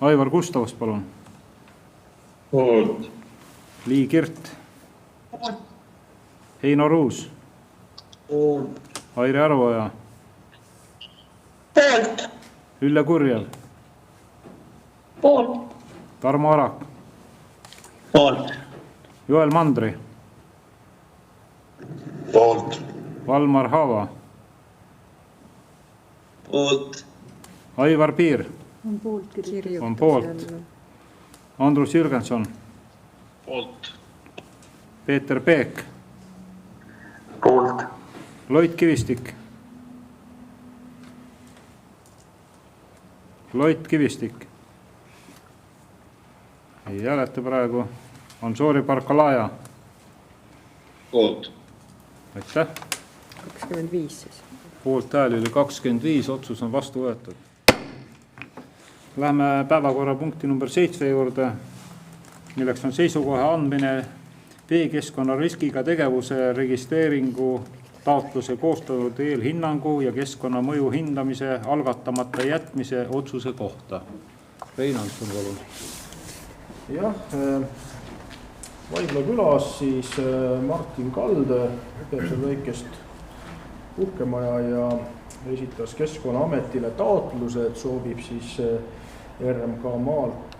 Aivar Gustavus, palun. Poolt. Lii Kirt. Heino Ruus. Poolt. Airi Arvoja. Poolt. Ülle Kurjal. Poolt. Tarmo Arak. Poolt. Joel Mandri. Poolt. Valmar Haava. Poolt. Aivar Piir. On poolt kirjutas. On poolt. Andrus Jürgenson. Poolt. Peeter Peek. Poolt. Loit Kivistik. Loit Kivistik. Ei hääleta praegu. On Soori Parkalaja. Poolt. Aitäh. 25 siis. Poolt hääli oli 25, otsus on vastu võetud. Läheme päevakorrapunkti number 7 juurde, milleks on seisukoha andmine veekeskkonna riskiga tegevuse registreeringu taotluse koostatud eelhinnangu ja keskkonnamõju hindamise algatamata jätmise otsuse kohta. Rein Anton, palun. Jah, Vaigla külas siis Martin Kalde peab seal väikest puhkemaja ja esitas Keskkonnaametile taotluse, et soovib siis RMK maalt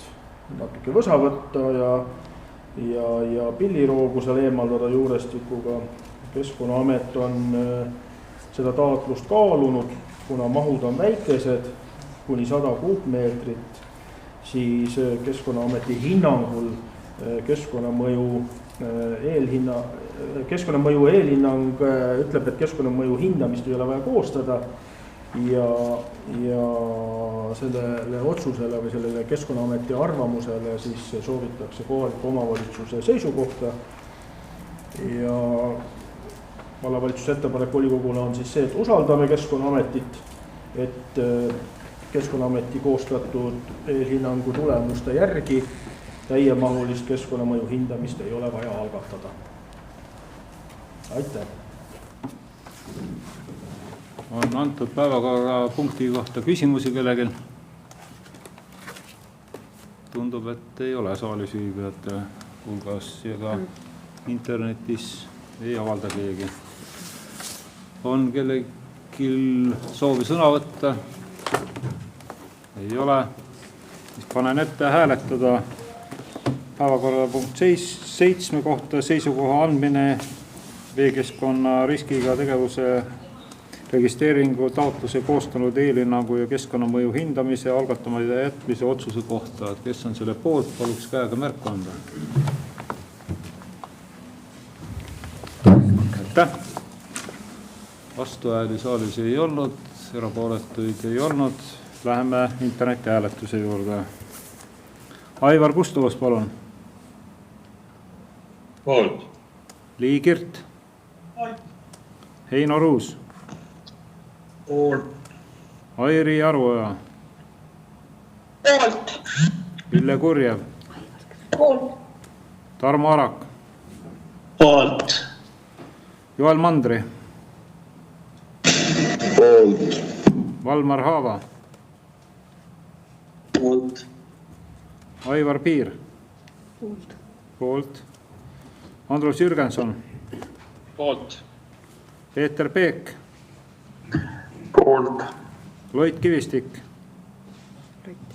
natuke võsa võtta ja pilliroogu seal eemaldada juurestikuga. Keskkonnaamet on seda taotlust kaalunud, kuna mahud on väikesed, kuni 100 kuupmeetrit, siis Keskkonnaameti hinnangul keskkonnamõju eelhinnang ütleb, et keskkonnamõju hindamist ei ole vaja koostada ja sellele otsusele või sellele Keskkonnaameti arvamusele siis soovitakse kohaliku omavalitsuse seisukohta ja vallavalitsuse ettepanek volikogule on siis see, et usaldame Keskkonnaametit, et Keskkonnaameti koostatud eelhinnangu tulemuste järgi täiemahulist keskkonnamõju hindamist ei ole vaja algatada. Aitäh. on antud päevakorrapunkti kohta küsimusi kellelgi? Tundub, et ei ole saalis viibijate hulgas ja ka internetis ei avalda keegi. On kellelgi soovi sõna võtta? Ei ole. Siis panen ette hääletada päevakorrapunkt 7 kohta seisukoha andmine veekeskkonna riskiga tegevuse registreeringu taotluse koostanud eelhinnangu ja keskkonnamõju hindamise algatamata jätmise otsuse kohta. Et kes on selle poolt, paluks käega märku anda. Aitäh! Vastuhääli saalis ei olnud, erapooletuid ei olnud. Läheme interneti hääletuse juurde. Aivar Kustuvas, palun. Poolt. Liigirt. Heino Ruus. Poolt. Airi Aruoja. Poolt. Ville Kurjev. Poolt. Tarmo Arak. Poolt. Joel Mandri. Poolt. Valmar Haava. Poolt. Aivar Piir. Poolt. Poolt. Andrus Jürgenson. Poolt. Peeter Peek. Poolt. Loit Kivistik.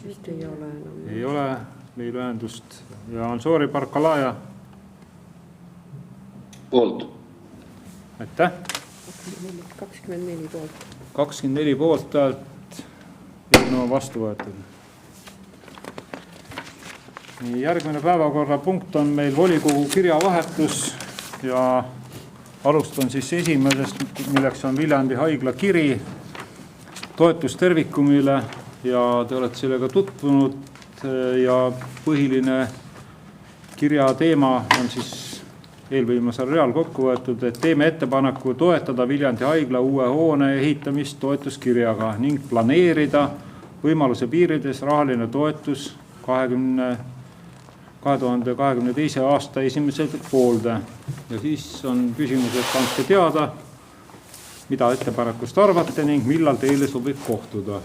Vist ei ole enam. Ei ole meil ühendust. Ja Ansori Barkalaja. Poolt. Aitäh. 24 poolt. 24 poolt häält. Eelnõu on vastu võetud. Järgmine päevakorrapunkt on meil volikogu kirjavahetus ja alustan siis esimesest, milleks on Viljandi haigla kiri toetus tervikumile ja te olete sellega tutvunud ja põhiline kirja teema on siis eelviimasel real kokku võetud, et teeme ettepaneku toetada Viljandi haigla uue hoone ehitamist toetuskirjaga ning planeerida võimaluse piirides rahaline toetus 2022. aasta esimesed poolde. Ja siis on küsimus, et andke teada, mida ettepanekust arvate ning millal teile sobib kohtuda.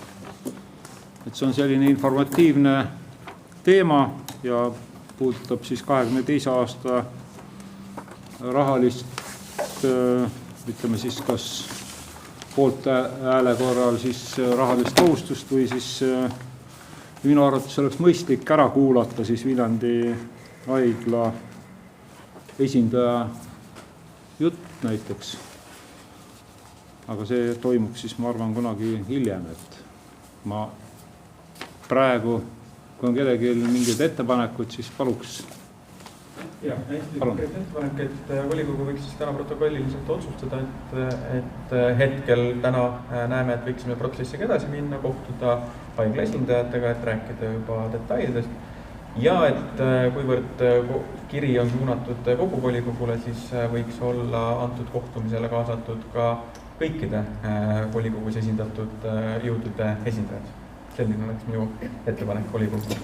Et see on selline informatiivne teema ja puudutab siis 22. aasta rahalist, ütleme siis kas poolt hääle korral siis rahalist kohustust või siis minu arvates oleks mõistlik ära kuulata siis Viljandi haigla esindaja jutt näiteks. Aga see toimub siis, ma arvan, kunagi hiljem, et ma praegu, kui on kellelgi mingid ettepanekud, siis paluks. Ja, hästi konkreetne ettepanek, et volikogu võiks siis täna protokolliliselt otsustada, et hetkel täna näeme, et võiksime protsessiga edasi minna, kohtuda haigla esindajatega, et rääkida juba detailidest. Ja et kuivõrd kiri on suunatud kogu volikogule, siis võiks olla antud kohtumisele kaasatud ka kõikide volikogus esindatud jõudude esindajad. Selline oleks minu ettepanek volikogule.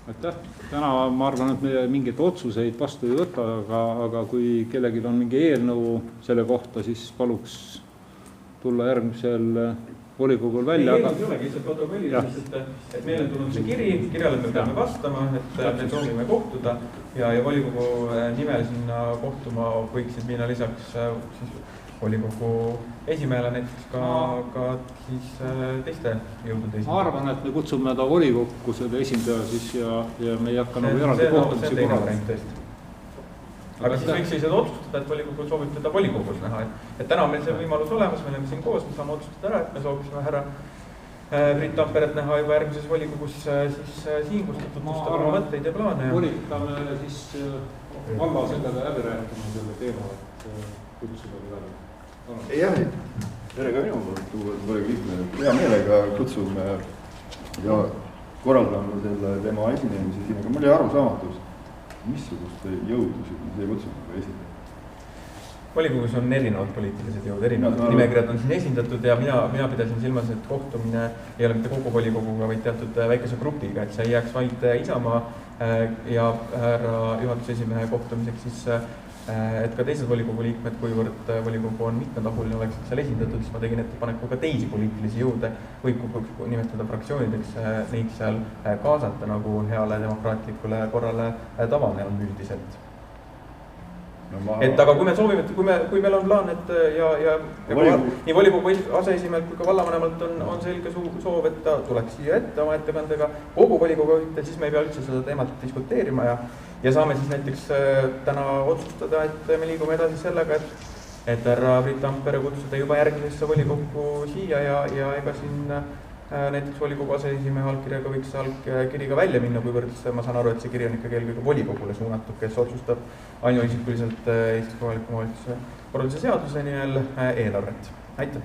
Aitäh. Täna ma arvan, et me mingeid otsuseid vastu ei võta, aga kui kellelgi on mingi eelnõu selle kohta, siis paluks tulla järgmisel volikogul välja. Ei olegi, lihtsalt protokolliliselt, et meil on tulnud see kiri, kirjale me peame vastama, et me soovime kohtuda ja volikogu nimel sinna kohtuma võiksid minna lisaks siis volikogu esimehele näiteks ka siis teiste jõudude esindaja. Ma arvan, et me kutsume ta volikokku selle esindaja siis ja me ei hakka nagu eraldi kohtumisi korraldama. Aga siis võiks sellised otsustada, et volikogu soovib teda volikogus näha. Et täna meil see võimalus olemas, me oleme siin koos, me saame otsustada ära, et me soovisime härra Priit Tamperet näha juba järgmises volikogus siis siin, kus ta tutvustab oma mõtteid ja plaane. Volitame siis valla sellega läbi rääkima selle teema, et kutsuda välja. Jah, tere ka minu poolt, volikogu liikmele. Hea meelega kutsume ja korraldame selle tema esinemise siin, aga mul oli arusaamatus, missuguste jõudusid me siia kutsume esindajad? Volikogus on erinevad poliitilised jõud, erinevad nimekirjad on siin esindatud ja mina pidasin silmas, et kohtumine ei ole mitte kogu volikoguga, vaid teatud väikese grupiga, et see ei jääks vaid Isamaa ja härra juhatuse esimehe kohtumiseks siis et ka teised volikogu liikmed, kuivõrd volikogu on mitmetahuline, oleksid seal esindatud, siis ma tegin ettepaneku ka teisi poliitilisi jõude, võib nimetada fraktsioonideks, neid seal kaasata, nagu heale demokraatlikule korrale tavane on üldiselt. Et aga kui me soovime, kui meil on plaan, et ja nii volikogu aseesimehelt kui ka vallavanemalt on selge soov, et ta tuleks siia ette oma ettekandega kogu volikogu ette, siis me ei pea üldse seda teemat diskuteerima ja saame siis näiteks täna otsustada, et me liigume edasi sellega, et härra Priit Tampere kutsuda juba järgmisesse volikokku siia ja ega siin näiteks volikogu aseesimehe allkirjaga võiks allkiri ka välja minna, kuivõrd ma saan aru, et see kiri on ikkagi eelkõige volikogule suunatud, kes otsustab ainuisikuliselt Eesti kohaliku omavalitsuse korralduse seaduse nimel eelarvet. Aitäh!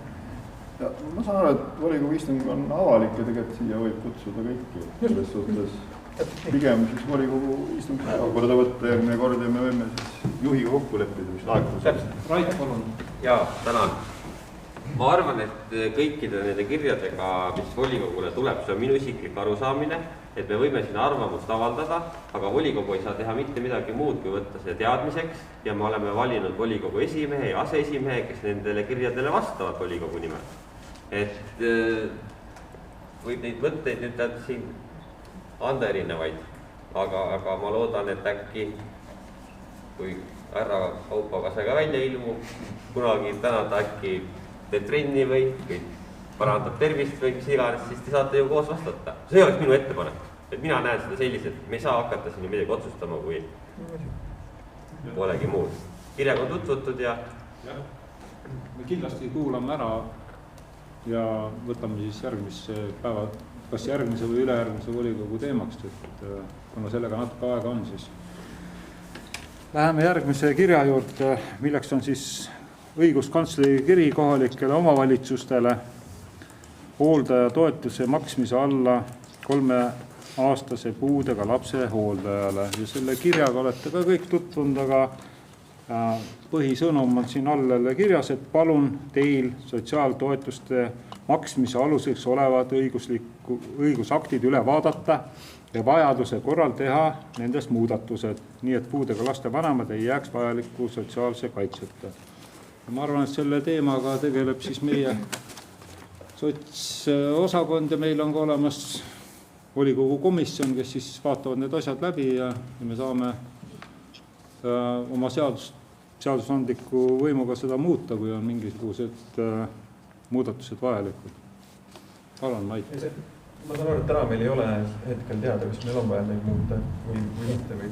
Ja, ma saan aru, et volikogu istung on avalik ja tegelikult siia võib kutsuda kõiki. Selles suhtes pigem siis volikogu istung päevakorda võtta järgmine kord ja me võime siis juhiga kokku leppida, mis laekus. Rait, palun. Jaa, tänan. Ma arvan, et kõikide nende kirjadega, mis volikogule tuleb, see on minu isiklik arusaamine, et me võime siin arvamust avaldada, aga volikogu ei saa teha mitte midagi muud, kui võtta see teadmiseks ja me oleme valinud volikogu esimehe ja aseesimehe, kes nendele kirjadele vastavad volikogu nimel. Et võib neid mõtteid nüüd siin anda erinevaid, aga ma loodan, et äkki kui härra Kaupakasega välja ilmub, kunagi tänada äkki teeb trenni või parandab tervist või mis iganes, siis te saate ju koos vastata. See oleks minu ettepanek, et mina näen seda selliselt, me ei saa hakata siin midagi otsustama, kui polegi muud. Kirjaga on tutvutud ja... Me kindlasti kuulame ära ja võtame siis järgmise päeva, kas järgmise või ülejärgmise volikogu teemaks, et kuna sellega natuke aega on, siis läheme järgmise kirja juurde, milleks on siis õiguskantsleri kiri kohalikele omavalitsustele hooldaja toetuse maksmise alla 3-aastase puudega lapse hooldajale. Ja selle kirjaga olete ka kõik tutvunud, aga põhisõnum on siin all kirjas, et palun teil sotsiaaltoetuste maksmise aluseks olevad õigusaktid üle vaadata ja vajaduse korral teha nendest muudatused, nii et puudega laste vanemad ei jääks vajaliku sotsiaalse kaitseta. Ma arvan, et selle teemaga tegeleb siis meie sotsosakond ja meil on ka olemas volikogu komisjon, kes siis vaatavad need asjad läbi ja me saame oma seadusandliku võimuga seda muuta, kui on mingisugused muudatused vajalikud. Palun, Mait. Ma saan aru, et täna meil ei ole hetkel teada, kas meil on vaja neid muuta või mitte või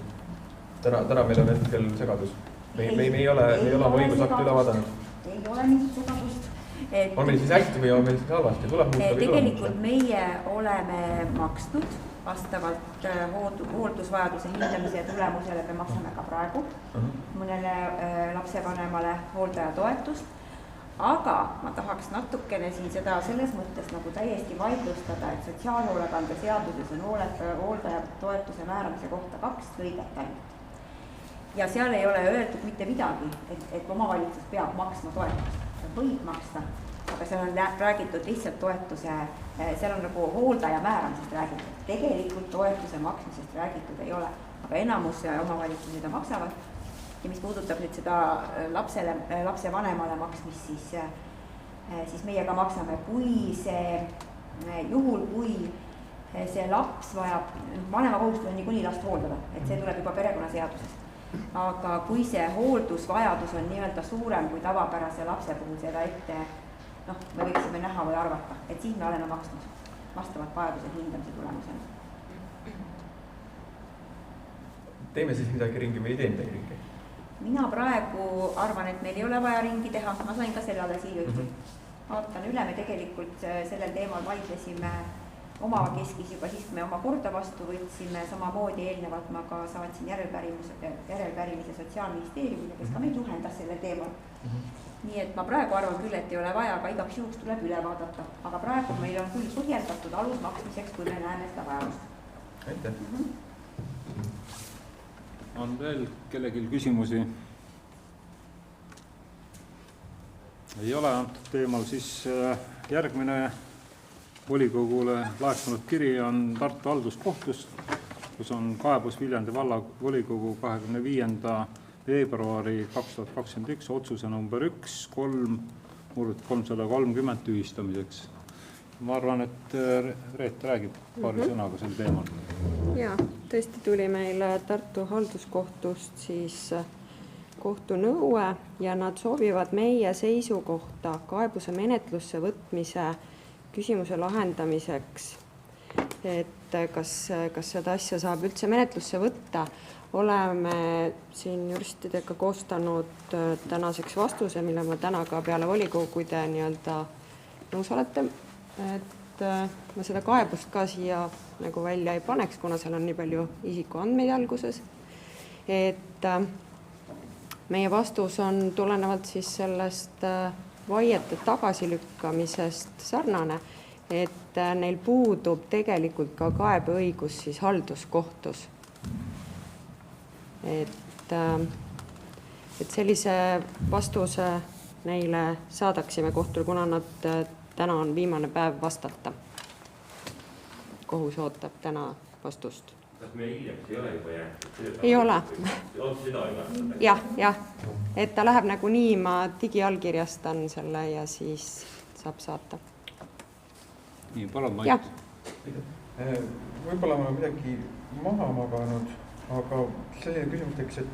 täna meil on hetkel segadus. Me ei ole oma õigusakti üle vaadanud. Ei ole mingit segadust. On meil siis hästi või on meil siis halvasti? Tegelikult meie oleme maksnud vastavalt hooldusvajaduse hindamise tulemusele, me maksame ka praegu mõnele lapsevanemale hooldajatoetust. Aga ma tahaks natukene siin seda selles mõttes nagu täiesti vaidlustada, et sotsiaalhoolekande seaduses on hooldajatoetuse määramise kohta 2 lõiget ainult. Ja seal ei ole öeldud mitte midagi, et omavalitsus peab maksma toetust. See võib maksta, aga seal on räägitud lihtsalt toetuse, seal on nagu hooldaja määramisest räägitud. Tegelikult toetuse maksmisest räägitud ei ole, aga enamus omavalitsused seda maksavad. Ja mis puudutab nüüd seda lapse vanemale maksmist, siis meie ka maksame, kui see laps vajab, vanema kohustus on niikuinii last hooldada, et see tuleb juba perekonnaseadusest. Aga kui see hooldusvajadus on nii-öelda suurem kui tavapärase lapse puhul seda ette, me võiksime näha või arvata, et siis me oleme maksnud vastavalt vajaduse hindamise tulemusena. Teeme siis midagi ringi või ei tee midagi ringi? Mina praegu arvan, et meil ei ole vaja ringi teha, ma sain ka sellele siia vaatan üle, me tegelikult sellel teemal vaidlesime omakeskis juba siis, kui me oma korda vastu võtsime, samamoodi eelnevalt ma ka saatsin järelpärimise Sotsiaalministeeriumile, kes ka meid juhendas sellel teemal. Nii et ma praegu arvan küll, et ei ole vaja, aga igaks juhuks tuleb üle vaadata. Aga praegu meil on küll põhjendatud alus maksmiseks, kui me näeme seda vajadust. Aitäh! On veel kellelgi küsimusi? Ei ole antud teemal, siis järgmine volikogule laekunud kiri on Tartu halduskohtust, kus on kaebus Viljandi valla volikogu 25. veebruari 2021 otsuse number 1/330 tühistamiseks. Ma arvan, et Reet räägib paari sõnaga sel teemal. Jaa, tõesti tuli meile Tartu halduskohtust siis kohtunõue ja nad soovivad meie seisukohta kaebuse menetlusse võtmise küsimuse lahendamiseks, et kas seda asja saab üldse menetlusse võtta. Oleme siin juristidega koostanud tänaseks vastuse, mille ma täna ka peale volikogu, kui te nii-öelda nõus olete, et ma seda kaebust ka siia nagu välja ei paneks, kuna seal on nii palju isikuandmeid alguses. Et meie vastus on tulenevalt siis sellest vaiete tagasilükkamisest sarnane, et neil puudub tegelikult ka kaebeõigus siis halduskohtus. Et sellise vastuse neile saadaksime kohtul, kuna nad täna on viimane päev vastata. Kohus ootab täna vastust. Kas me hiljaks ei ole juba jäänud? Ei ole. Seda ei ole. Jah, et ta läheb nagu nii, ma digiallkirjastan selle ja siis saab saata. Nii, palun Mait. Võib-olla ma midagi maha maganud, aga selline küsimus teeks, et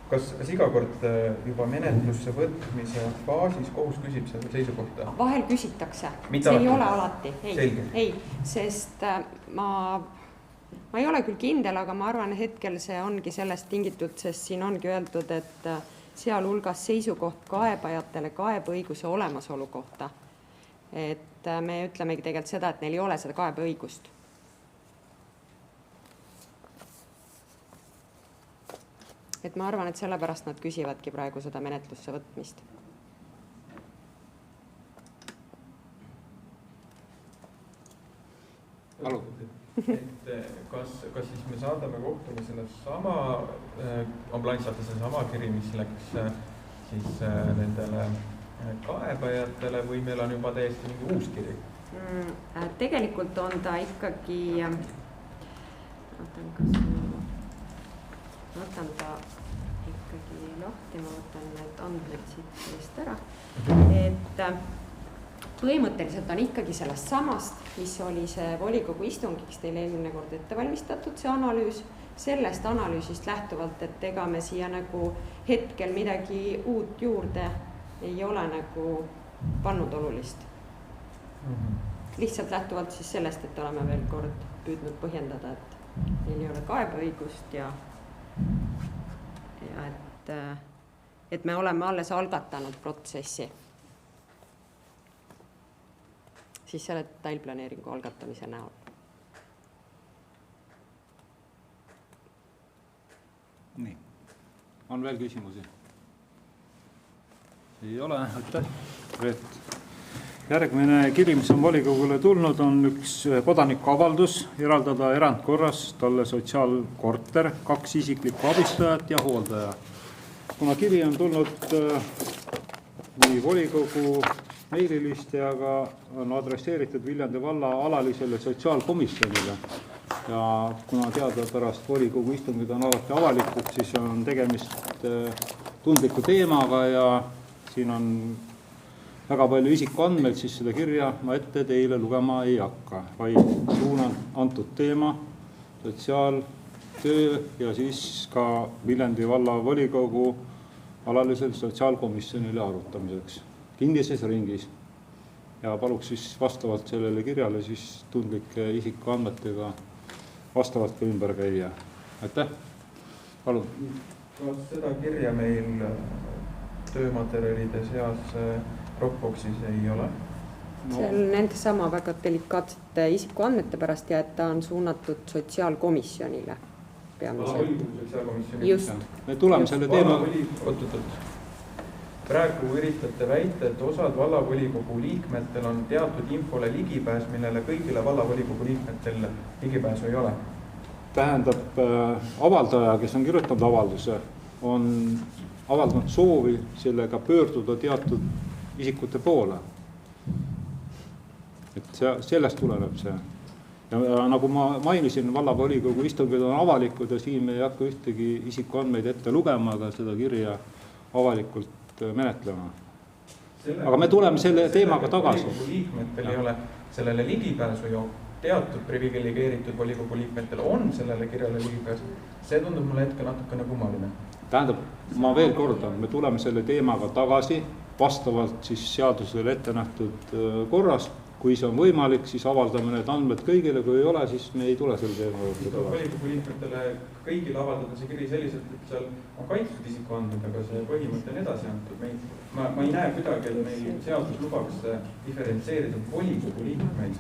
kas iga kord juba menetlusse võtmise faasis kohus küsib seda seisukohta? Vahel küsitakse. Mitte see ei ole alati. Selge. Ei, sest ma ei ole küll kindel, aga ma arvan, hetkel see ongi sellest tingitud, sest siin ongi öeldud, et sealhulgas seisukoht kaebajatele kaebeõiguse olemasolu kohta. Et me ütlemegi tegelikult seda, et neil ei ole seda kaebeõigust. Et ma arvan, et sellepärast nad küsivadki praegu seda menetlusse võtmist. Palun. Et kas siis me saadame kohtule selle sama, ambulants saate selle sama kiri, mis läks siis nendele kaebajatele või meil on juba täiesti mingi uus kiri? Tegelikult on ta ikkagi, võtan ta ikkagi lahti, ma võtan need andmed siit ära, et põhimõtteliselt on ikkagi sellest samast, mis oli see volikogu istungiks teil eelmine kord ette valmistatud, see analüüs, sellest analüüsist lähtuvalt, et ega me siia nagu hetkel midagi uut juurde ei ole nagu pannud olulist. Lihtsalt lähtuvalt siis sellest, et oleme veel kord püüdnud põhjendada, et neil ei ole kaebeõigust ja et me oleme alles algatanud protsessi. Siis selle detailplaneeringu algatamise näol. Nii, on veel küsimusi? Ei ole, aitäh. Järgmine kiri, mis on volikogule tulnud, on üks kodanikuavaldus eraldada erandkorras talle sotsiaalkorter, 2 isiklikku abistajat ja hooldaja. Kuna kiri on tulnud nii volikogu meililiste, aga on adresseeritud Viljandi valla alalisele sotsiaalkomisjonile ja kuna teadupärast volikogu istungid on alati avalikud, siis on tegemist tundliku teemaga ja siin on väga palju isikuandmeid, siis seda kirja ma ette teile lugema ei hakka, vaid suunan antud teema sotsiaaltöö ja siis ka Viljandi valla volikogu alalisel sotsiaalkomisjonile arutamiseks kinnises ringis ja paluks siis vastavalt sellele kirjale siis tundlike isikuandmetega vastavalt ka ümber käia. Aitäh, palun. Kas seda kirja meil töömaterjalide seas Dropboxis ei ole? See on nende sama väga delikaatsete isikuandmete pärast ja et ta on suunatud sotsiaalkomisjonile. Just. Me tuleme selle teema. Praegu üritate väita, et osad vallavolikogu liikmetel on teatud infole ligipääs, millele kõigile vallavolikogu liikmetel ligipääsu ei ole. Tähendab, avaldaja, kes on kirjutanud avalduse, on avaldanud soovi sellega pöörduda teatud isikute poole. Et sellest tuleneb see. Ja nagu ma mainisin, vallavolikogu istungid on avalikud ja siin me ei hakka ühtegi isikuandmeid ette lugema, aga seda kirja avalikult menetlema. Aga me tuleme selle teemaga tagasi. Volikogu liikmetel ei ole sellele ligipääsu ju, teatud privilegeeritud volikogu liikmetel on sellele kirjale ligipääsu. See tundub mulle hetkel natukene kummaline. Tähendab, ma veel kordan, me tuleme selle teemaga tagasi vastavalt siis seadusele ette nähtud korras. Kui see on võimalik, siis avaldame need andmed kõigile, kui ei ole, siis me ei tule selle teema juurde tagasi. Volikogu liikmetele kõigile avaldada see kiri selliselt, et seal on kaitstud isikuandmed, aga see põhimõte on edasi antud. Ma ei näe kuidagi, et meil seadus lubaks diferentseerida volikogu liikmeid.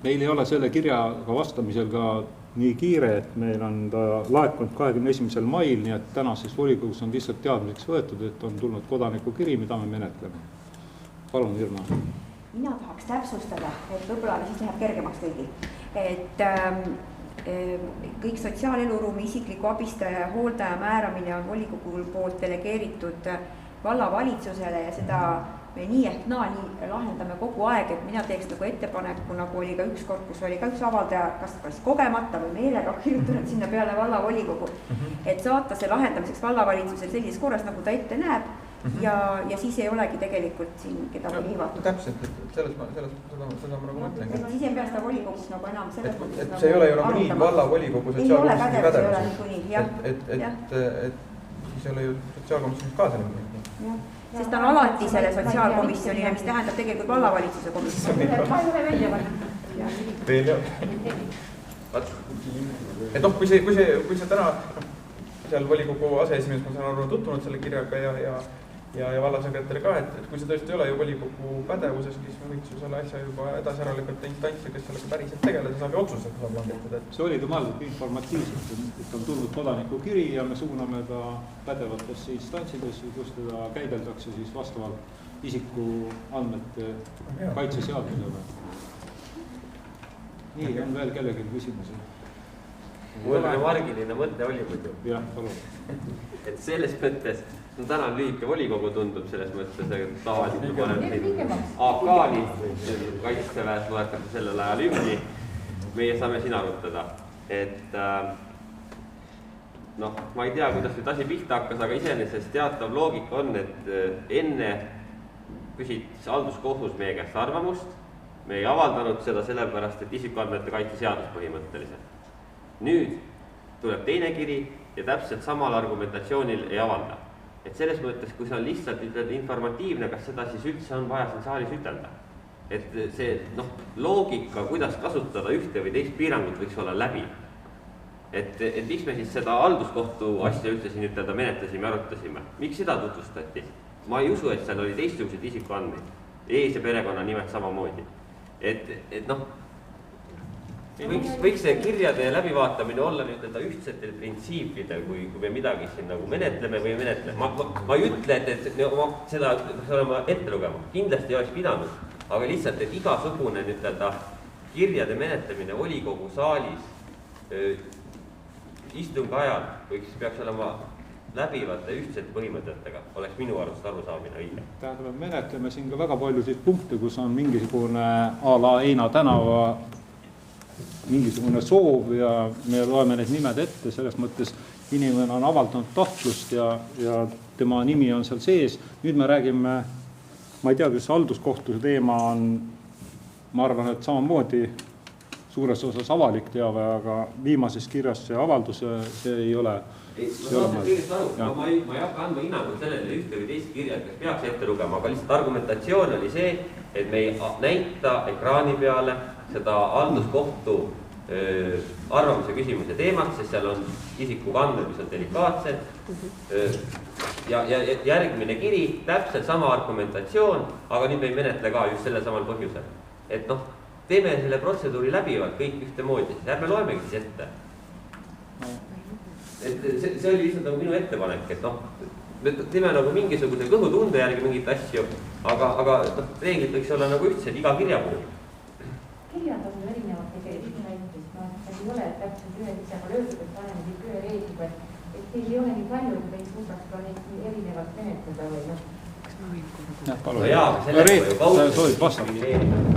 Meil ei ole selle kirjaga vastamisel ka nii kiire, et meil on ta laekunud 21. mail, nii et tänases volikogus on lihtsalt teadmiseks võetud, et on tulnud kodaniku kiri, mida me menetleme. Palun, Irma. Mina tahaks täpsustada, et võib-olla siis läheb kergemaks kõigil, et kõik sotsiaaleluruumi isikliku abistaja ja hooldaja määramine on volikogul poolt delegeeritud vallavalitsusele ja seda me nii ehk naa nii lahendame kogu aeg, et mina teeks nagu ettepaneku, nagu oli ka üks kord, kus oli ka üks avaldaja, kas kogemata või meelega kirjutanud sinna peale vallavolikogu, et saata see lahendamiseks vallavalitsusel sellises korras, nagu ta ette näeb ja siis ei olegi tegelikult siin kedagi liivatud. Täpselt, seda ma nagu mõtlen. Siis ei pea seda volikogus nagu enam selles mõttes nagu see ei ole ju nagu nii vallavolikogu sotsiaalkomisjoni pädevus. Siis ei ole ju sotsiaalkomisjonis ka selle mõtlen. Sest ta on alati selle sotsiaalkomisjonile, mis tähendab tegelikult vallavalitsuse komisjoni. Ma ei ole välja võtta. Veel jah. Et noh, kui see täna seal volikogu aseesimees, ma saan aru, tutvunud selle kirjaga ja vallasekretäri ka, et kui see tõesti ei ole ju volikogu pädevuses, siis me võiks ju selle asja juba edasi ära lükata instantsi, kes sellega päriselt tegeleda saab ja otsused saab langetada. See oli ka mõeldud informatiivselt, et on tulnud kodaniku kiri ja me suuname ta pädevatesse instantsidesse, kus teda käideldakse siis vastavalt isiku andmete kaitseseadusele. Nii, on veel kellegi küsimusi? Mul margiline mõte oli muidu. Jah, palun. Et selles mõttes, täna on lühike volikogu tundub selles mõttes, et tavaliselt paneb AK-ni, kaitseväes loetakse sellel ajal hümni. Meie saame siin arutada, et noh, ma ei tea, kuidas nüüd asi pihta hakkas, aga iseenesest teatav loogika on, et enne küsis halduskohus meie käest arvamust, me ei avaldanud seda sellepärast, et isikuandmete kaitse seadus põhimõtteliselt. Nüüd tuleb teine kiri ja täpselt samal argumentatsioonil ei avalda. Et selles mõttes, kui see on lihtsalt informatiivne, kas seda siis üldse on vaja siin saalis ütelda. Et see loogika, kuidas kasutada ühte või teist piirangut, võiks olla läbi. Et miks me siis seda halduskohtu asja üldse siin ütelda menetlesime ja arutasime? Miks seda tutvustati? Ma ei usu, et seal oli teistsugused isikuandmeid. Ees ja perekonna nimed samamoodi. Et noh, võiks see kirjade läbivaatamine olla ühtsetel printsiipidel, kui me midagi siin nagu menetleme või menetleme. Ma ei ütle, et seda peaks olema ette lugema. Kindlasti ei oleks pidanud, aga lihtsalt, et igasugune kirjade menetlemine volikogu saalis istungi ajal peaks olema läbivate ühtsete põhimõtetega, oleks minu arust arusaamine õige. Tähendab, menetleme siin ka väga paljusid punkte, kus on mingisugune a la Eina tänava mingisugune soov ja me loeme need nimed ette, selles mõttes inimene on avaldanud tahtlust ja tema nimi on seal sees. Nüüd me räägime, ma ei tea, kas halduskohtuse teema on, ma arvan, et samamoodi suures osas avalik teave, aga viimases kirjas see avaldus, see ei ole. Ma ei hakka andma hinnangut sellele ühte või teist kirja, kes peaks ette lugema, aga lihtsalt argumentatsioon oli see, et me ei näita ekraani peale seda halduskohtu arvamuse küsimuse teemat, sest seal on isiku kandmed, mis on delikaatsed ja järgmine kiri, täpselt sama argumentatsioon, aga nüüd me ei menetle ka just sellel samal põhjusel. Et noh, teeme selle protseduuri läbivalt kõik ühtemoodi, siis ärme loemegi siis ette. Et see oli lihtsalt nagu minu ettepanek, et noh, me teeme nagu mingisuguse kõhutunde järgi mingit asju, aga reeglid võiks olla nagu ühtsed iga kirja puhul. Kirjad on erinevad tegelikult näitus, ei ole täpselt ühe lihtsaga löödud, et paneme kõik ühe reegliga, et teil ei ole nii palju, et me ei suudaks ka neid erinevat menetleda või noh. no jaa, aga sellega ju kaudselt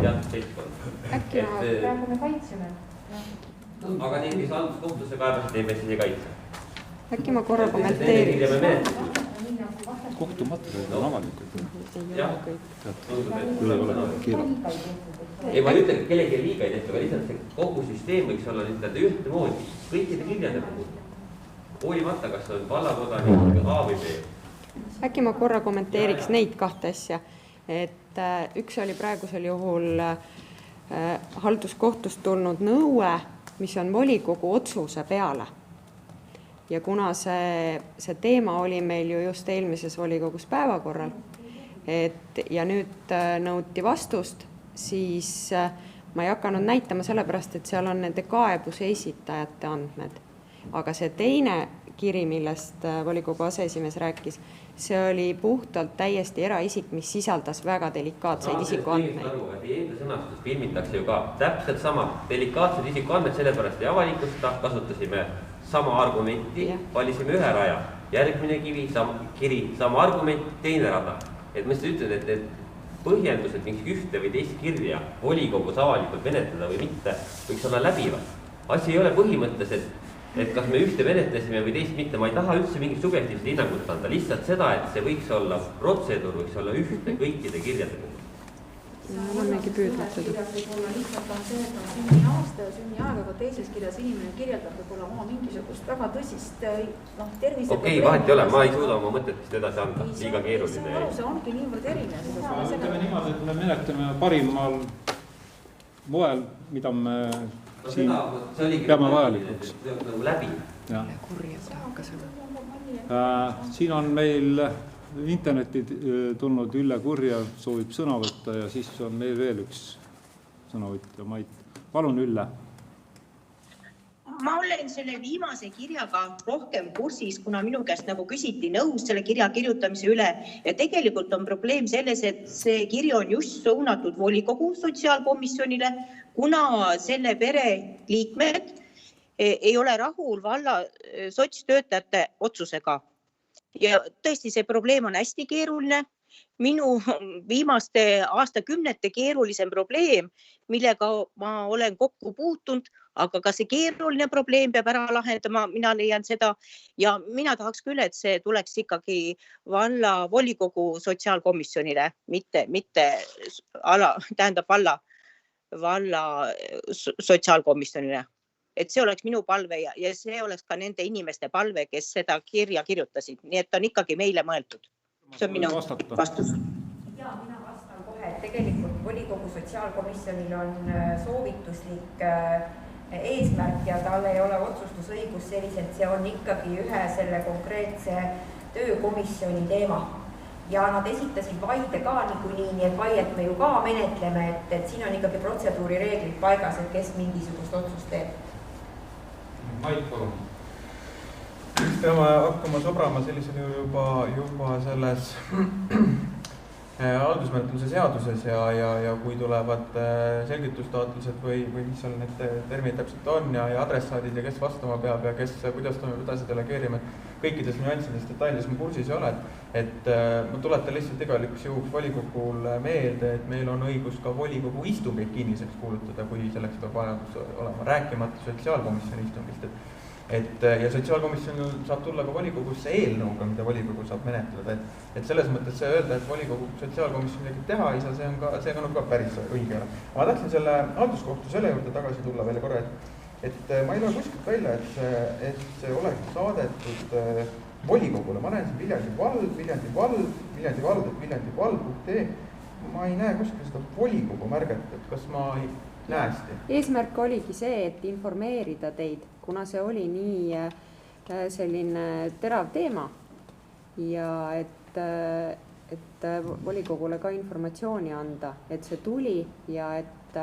teatud seltskond. Äkki praegu me kaitseme? Aga need, kes halduskohtusse kaebasid, neid me siis ei kaitse. Äkki ma korra kommenteerin. Kohtumaterjalid on avalikud. Ei, ma ei ütle, et kellegi liiga ei tehta, aga lihtsalt see kogu süsteem võiks olla ühtemoodi kõikide kirjade puhul. Hoolimata, kas on vallakodanik A või B. Äkki ma korra kommenteeriks neid kahte asja. Et üks oli praegusel juhul halduskohtust tulnud nõue, mis on volikogu otsuse peale. Ja kuna see teema oli meil ju just eelmises volikogus päevakorral, ja nüüd nõuti vastust, siis ma ei hakanud näitama sellepärast, et seal on nende kaebuse esitajate andmed. Aga see teine kiri, millest volikogu aseesimees rääkis, see oli puhtalt täiesti eraisik, mis sisaldas väga delikaatseid isikuandmeid. Enda sõnastus filmitakse ju ka täpselt sama delikaatsed isikuandmed, sellepärast ei avalikusta, kasutasime sama argumenti, valisime ühe raja, järgmine kiri, sama argument, teine rada. Et ma ütlen, et põhjendused miks ühte või teist kirja volikogus avalikult menetleda või mitte, võiks olla läbivad. Asi ei ole põhimõttes, et kas me ühte menetlesime või teist mitte, ma ei taha üldse mingit subjektiivset hinnangut anda, lihtsalt seda, et see võiks olla, protseduur võiks olla ühte kõikide kirjade puhul. Olemegi püüdnud seda. Võib-olla lihtsalt on see, et on sünniaasta ja sünniaeg, aga teises kirjas inimene kirjeldab võib-olla oma mingisugust väga tõsist tervise. Okei, vahet ei ole, ma ei suuda oma mõtetest edasi anda, liiga keeruline. See ongi niivõrd erinev. Ütleme niimoodi, et me menetleme parimal moel, mida me siin peame vajalikuks. Siin on meil interneti tulnud Ülle Kurja, soovib sõna võtta ja siis on meil veel üks sõnavõtja. Palun, Ülle. Ma olen selle viimase kirjaga rohkem kursis, kuna minu käest nagu küsiti nõus selle kirja kirjutamise üle ja tegelikult on probleem selles, et see kiri on just suunatud volikogu sotsiaalkomisjonile, kuna selle pere liikmed ei ole rahul valla sotstöötajate otsusega. Ja tõesti, see probleem on hästi keeruline. Minu viimaste aastakümnete keerulisem probleem, millega ma olen kokku puutunud, aga ka see keeruline probleem peab ära lahendama, mina leian seda. Ja mina tahaks küll, et see tuleks ikkagi valla volikogu sotsiaalkomisjonile, mitte valla sotsiaalkomisjonile. Et see oleks minu palve ja see oleks ka nende inimeste palve, kes seda kirja kirjutasid. Nii et on ikkagi meile mõeldud. See on minu vastus. Ja, mina vastan kohe, et tegelikult volikogu sotsiaalkomisjonil on soovituslik eesmärk ja tal ei ole otsustusõigus selliselt, see on ikkagi ühe selle konkreetse töökomisjoni teema. Ja nad esitasid vaide ka nii et vaiet me ju ka menetleme, et siin on ikkagi protseduuri reeglid paigas, et kes mingisugust otsust teeb. Mait, palun. Peame hakkama sobrama sellisel juba selles haldusmenetluse seaduses ja kui tulevad selgitustaotlused või mis seal need terminid täpselt on ja adressaadid ja kes vastama peab ja kuidas toimub edasi delegeerime, kõikides nüanssides detailides ma kursis ei ole, et ma tuletan lihtsalt igalikuks juhuks volikogul meelde, et meil on õigus ka volikogu istungid kinniseks kuulutada, kui selleks peab vajadus olema, rääkimata sotsiaalkomisjoni istungist. Ja sotsiaalkomisjon saab tulla ka volikogusse eelnõuga, mida volikogu saab menetleda. Et selles mõttes see öelda, et volikogu sotsiaalkomisjon midagi teha ei saa, see on ka päris õige. Ma tahtsin selle halduskohtu selle juurde tagasi tulla veel korra, et ma ei ole kuskilt välja, et see oleks saadetud volikogule. Ma näen siin Viljandi vald.ee. Ma ei näe kuskil seda volikogu märget, et kas ma ei näesti. Eesmärk oligi see, et informeerida teid, kuna see oli nii selline terav teema ja et volikogule ka informatsiooni anda, et see tuli ja et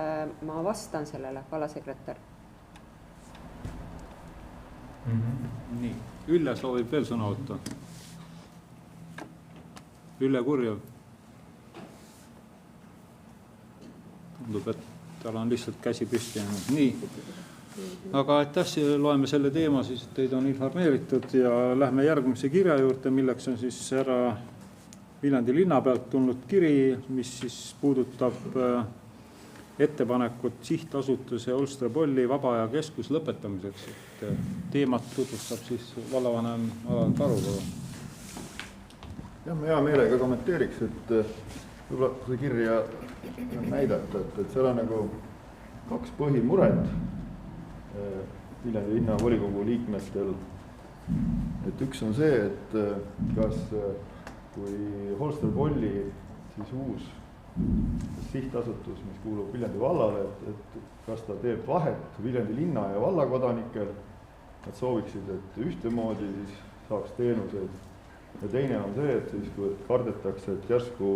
ma vastan sellele, vallasekretär. Nii, Ülle soovib veel sõna võtta. Ülle Kurja. Tundub, et tal on lihtsalt käsi püsti. Nii, aga aitäh, loeme selle teema, siis teid on informeeritud ja lähme järgmise kirja juurde, milleks on siis härra Viljandi linna pealt tulnud kiri, mis siis puudutab ettepanekut sihtasutuse Olstre Polli vaba aja keskus lõpetamiseks. Teemat tutvustab siis vallavanem Alar Taru. Jah, ma hea meelega kommenteeriks, et võib-olla see kirja näidata, et seal on nagu 2 põhimuret Viljandi linna volikogu liikmetel. Et üks on see, et kas kui Olstre Polli siis uus sihtasutus, mis kuulub Viljandi vallale, et kas ta teeb vahet Viljandi linna ja valla kodanikel, nad sooviksid, et ühtemoodi siis saaks teenuseid. Ja teine on see, et siis kui kardetakse, et järsku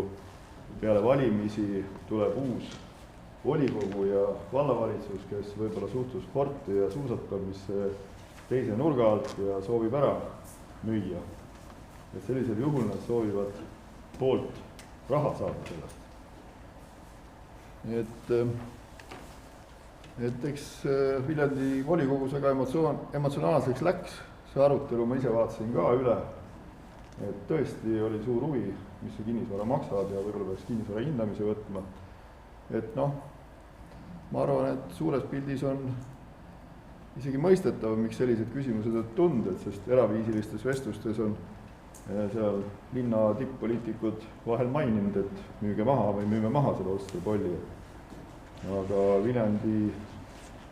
peale valimisi tuleb uus volikogu ja vallavalitsus, kes võib-olla suhtlus sporti ja suusatamisse teise nurga alt ja soovib ära müüa. Et sellisel juhul nad soovivad poolt raha saada sellest. Et eks Viljandi volikogus väga emotsionaalseks läks see arutelu, ma ise vaatasin ka üle. Et tõesti oli suur huvi, mis see kinnisvara maksab ja võib-olla peaks kinnisvara hindamise võtma. Et noh, ma arvan, et suures pildis on isegi mõistetav, miks sellised küsimused on tunded, sest eraviisilistes vestlustes on seal linna tipp-poliitikud vahel maininud, et müüge maha või müüme maha selle Olstre Polli. Aga Viljandi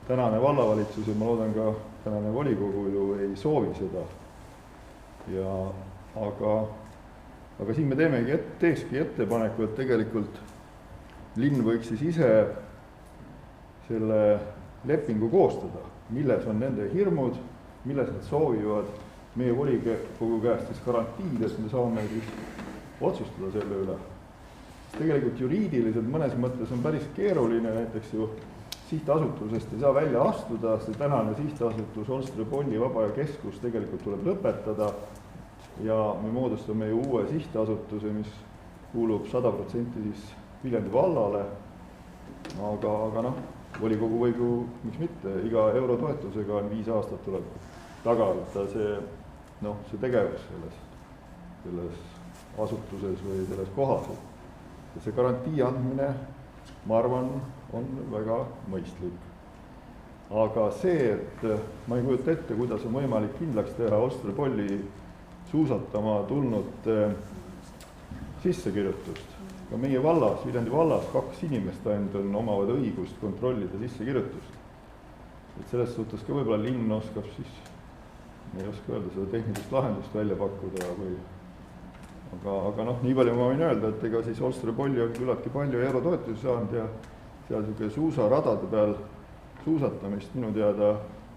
tänane vallavalitsus ja ma loodan ka tänane volikogu ju ei soovi seda. Aga siin me teekski ettepaneku, et tegelikult linn võiks siis ise selle lepingu koostada, milles on nende hirmud, milles nad soovivad meie volikogu käest siis garantiid, et me saame siis otsustada selle üle. Tegelikult juriidiliselt mõnes mõttes on päris keeruline, näiteks ju sihtasutusest ei saa välja astuda, see tänane sihtasutus Olstre Polli vaba aja keskus tegelikult tuleb lõpetada ja me moodustame ju uue sihtasutuse, mis kuulub 100% siis Viljandi vallale, aga noh, volikogu võib ju, miks mitte, iga eurotoetusega on 5 aastat tuleb tagada see tegevus selles asutuses või selles kohas. Ja see garantii andmine, ma arvan, on väga mõistlik. Aga see, et ma ei kujuta ette, kuidas on võimalik kindlaks teha Olstre Polli suusatama tulnud sissekirjutust. Ka meie vallas, Viljandi vallas 2 inimest ainult omavad õigust kontrollida sissekirjutust. Et selles suhtes ka võib-olla linn oskab siis, ei oska öelda, seda tehnilist lahendust välja pakkuda või aga noh, nii palju ma võin öelda, et ega siis Olstre Polli on küllaltki palju eurotoetusi saanud ja seal niisugune suusaradade peal suusatamist minu teada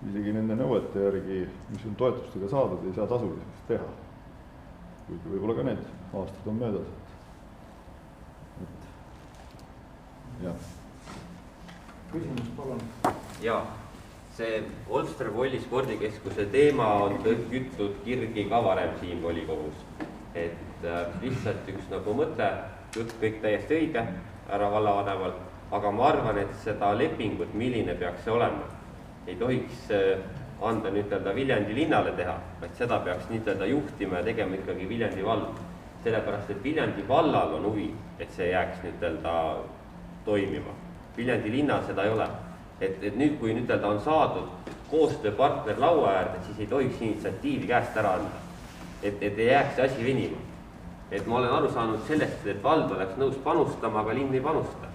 isegi nende nõuete järgi, mis on toetustega saadud, ei saa tasuliseks teha. Kuigi võib-olla ka need aastad on möödas. Jah. Küsimus, palun. Jaa, see Olstre Polli spordikeskuse teema on küttud kirgi ka varem siin volikogus. Et lihtsalt üks nagu mõte, jutt kõik täiesti õige ära vallavanemal, aga ma arvan, et seda lepingut, milline peaks see olema, ei tohiks anda nüüd-öelda Viljandi linnale teha, vaid seda peaks nüüd-öelda juhtima ja tegema ikkagi Viljandi vald. Sellepärast, et Viljandi vallal on huvi, et see jääks nüüd-öelda toimima. Viljandi linnal seda ei ole. Et nüüd, kui nüüd-öelda on saadud koostööpartner laua äärde, siis ei tohiks initsiatiivi käest ära anda. Et ei jääks see asi venima. Et ma olen aru saanud sellest, et vald oleks nõus panustama, aga linn ei panusta.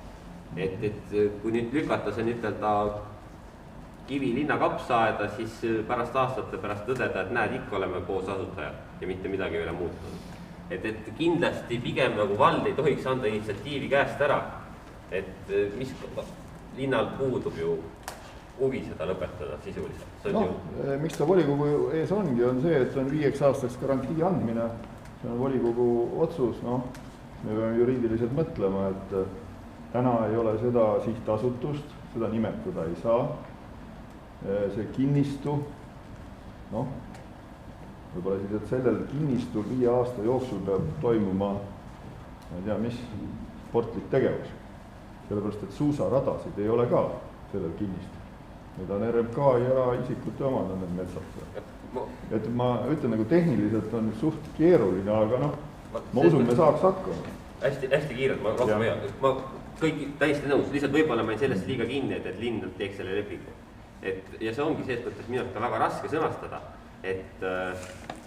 Et kui nüüd lükata see nüüd-öelda kivi linna kapsaaeda, siis pärast aastate pärast tõdeda, et näed, ikka oleme koos asutajad ja mitte midagi ei ole muutunud. Et kindlasti pigem nagu vald ei tohiks anda initsiatiivi käest ära. Et mis linnal puudub ju huvi seda lõpetada sisuliselt. Miks ta volikogu ees ongi, on see, et on 5 aastaks garantii andmine. See on volikogu otsus, me peame juriidiliselt mõtlema, et täna ei ole seda sihtasutust, seda nimetada ei saa. See kinnistu, võib-olla siis, et sellel kinnistul 5 aasta jooksul peab toimuma, ma ei tea, mis sportlik tegevus. Sellepärast, et suusaradasid ei ole ka sellel kinnistul. Need on RMK ja isikute omad on need metsad. Et ma ütlen, nagu tehniliselt on suht keeruline, aga ma usun, me saaks hakkama. Hästi kiirelt, ma kõik täiesti nõus, lihtsalt võib-olla ma ei sellest liiga kinni, et linn teeks selle lepingu. Ja see ongi selles mõttes minu ka väga raske sõnastada, et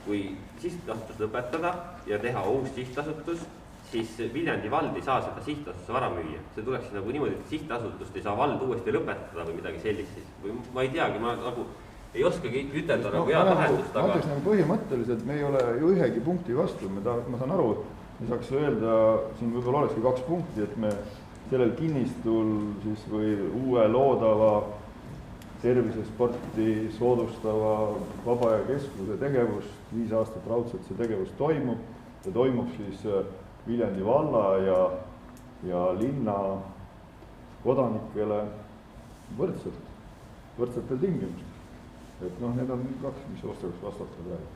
kui sihtasutus lõpetada ja teha uus sihtasutus, siis Viljandi vald ei saa seda sihtasutuse vara müüa. See tuleks nagu niimoodi, et sihtasutust ei saa vald uuesti lõpetada või midagi sellist siis. Või ma ei teagi, ma nagu ei oskagi ütelda nagu head lahendust. Ma ütleks nagu põhimõtteliselt, me ei ole ju ühegi punkti vastu. Ma saan aru, me saaks öelda, siin võib-olla olekski 2 punkti, et me sellel kinnistul siis või uue loodava tervisesporti soodustava vaba aja keskuse tegevust, 5 aastat raudselt see tegevus toimub ja toimub siis Viljandi valla ja linna kodanikele võrdsetel tingimustel. Et noh, need on 2, mis oskaks vastata praegu.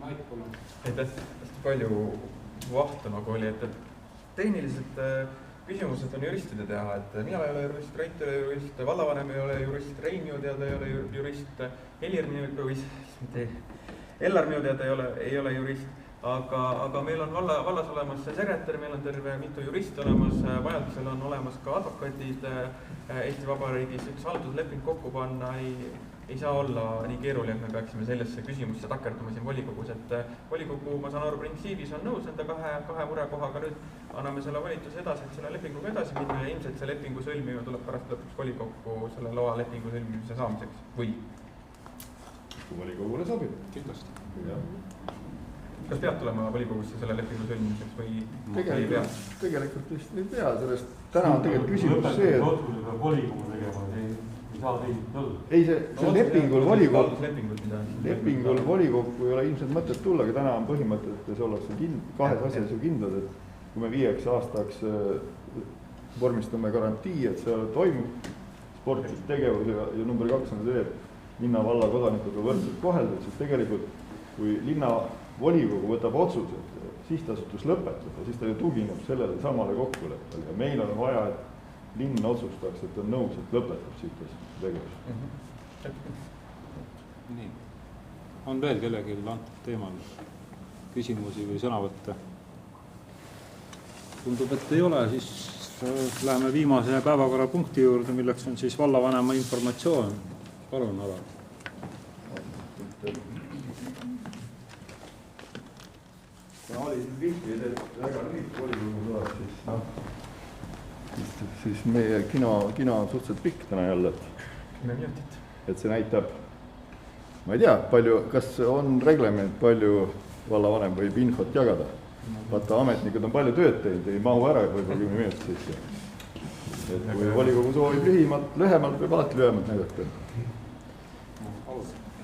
Mait, palun. Hästi palju vahtu nagu oli, et tehniliselt küsimused on juristide teha, et mina ei ole jurist, Reit ei ole jurist, vallavanem ei ole jurist, Rein minu teada ei ole jurist, Ellar minu teada ei ole jurist, aga meil on vallas olemas sekretär, meil on terve mitu juristi olemas, vajadusel on olemas ka advokaadid Eesti Vabariigis, üks haldusleping kokku panna ei saa olla nii keeruline, et me peaksime sellesse küsimusse takerduma siin volikogus, et volikogu, ma saan aru, printsiibis on nõus nende kahe murekohaga, nüüd anname selle volituse edasi, et selle lepinguga edasi minna ja ilmselt see lepingu sõlmimine tuleb pärast lõpuks volikokku selle loa lepingu sõlmimise saamiseks, või? Kui volikogule sobib. Kindlasti. Kas peab tulema volikogusse selle lepingu sõlmimiseks või ei pea? Tegelikult vist ei pea, sellest täna on tegelikult küsimus see, et volikogu tegema ei saa teisiti olla. Ei, see lepingul volikokku ei ole ilmselt mõtet tulla, aga täna on põhimõtetes ollakse kahes asjas ju kindlad, et kui me 5 aastaks vormistame garantii, et seal toimub sportlik tegevus ja number 2 on see, et linna valla kodanikuga võrdselt koheldud, siis tegelikult kui linna volikogu võtab otsuse, et sihtasutus lõpetada, siis ta ju tugineb sellele samale kokkuleppele ja meil on vaja, et linn otsustaks, et on nõus, et lõpetab sihtasutuse tegevus. Nii. On veel kellelgi antud teemal küsimusi või sõnavõtte? Tundub, et ei ole, siis läheme viimase päevakorrapunkti juurde, milleks on siis vallavanema informatsioon. Palun, Alar. Kuna oli siin vihti, et väga lühik volikogu tuleb, siis meie kino on suhteliselt pikk täna jälle. 10 minutit. Et see näitab, ma ei tea, palju, kas on reglement, palju vallavanem võib infot jagada. Vaata, ametnikud on palju tööd teinud, ei mahu ära võib-olla 10 minutit sisse. Et kui volikogu soovib lühemalt, võib alati lühemalt näidata.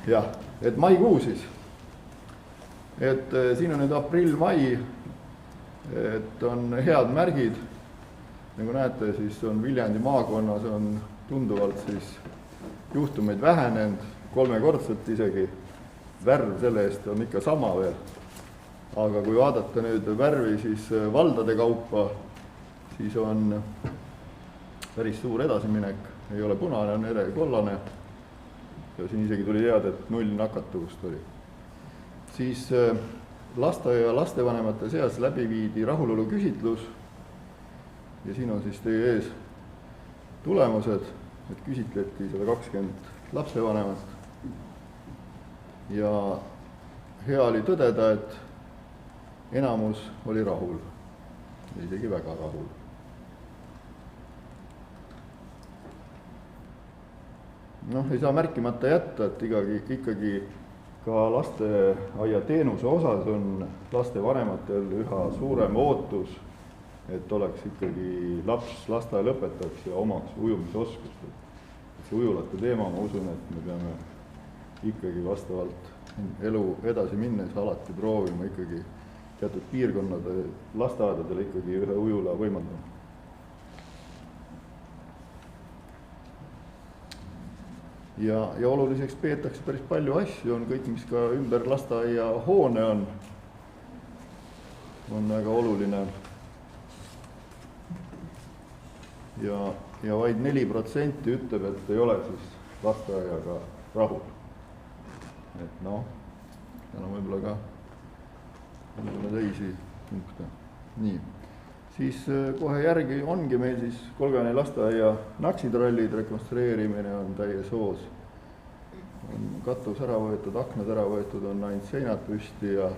Jah, et maikuu siis. Et siin on nüüd aprill-mai, et on head märgid. Nagu näete, siis on Viljandi maakonnas on tunduvalt siis juhtumeid vähenenud, 3-kordselt isegi. Värv selle eest on ikka sama veel. Aga kui vaadata nüüd värvi siis valdade kaupa, siis on päris suur edasiminek. Ei ole punane, on ere kollane. Ja siin isegi tuli teada, et 0 nakatuvust oli. Siis lasteaia ja lastevanemate seas läbi viidi rahulolu küsitlus. Ja siin on siis teie ees tulemused, et küsitleti 120 lapsevanemat. Ja hea oli tõdeda, et enamus oli rahul, isegi väga rahul. Noh, ei saa märkimata jätta, et ikkagi ka lasteaia teenuse osas on lastevanematel üha suurem ootus, et oleks ikkagi laps lasteaia lõpetaks ja omaks ujumisoskust. See ujulate teema, ma usun, et me peame ikkagi vastavalt elu edasi minnes alati proovima ikkagi teatud piirkonnade lasteaedadele ikkagi ühe ujula võimaldama. Ja oluliseks peetakse päris palju asju, on kõik, mis ka ümber lasteaia hoone on väga oluline. Ja vaid 4% ütleb, et ei ole siis lasteaiaga rahul. Et noh, seal on võib-olla ka teisi punkte. Nii, siis kohe järgi ongi meil siis Kolgani lasteaia naksitrallid, rekonstrueerimine on täies hoos. On katus ära võetud, aknad ära võetud, on ainult seinad püsti ja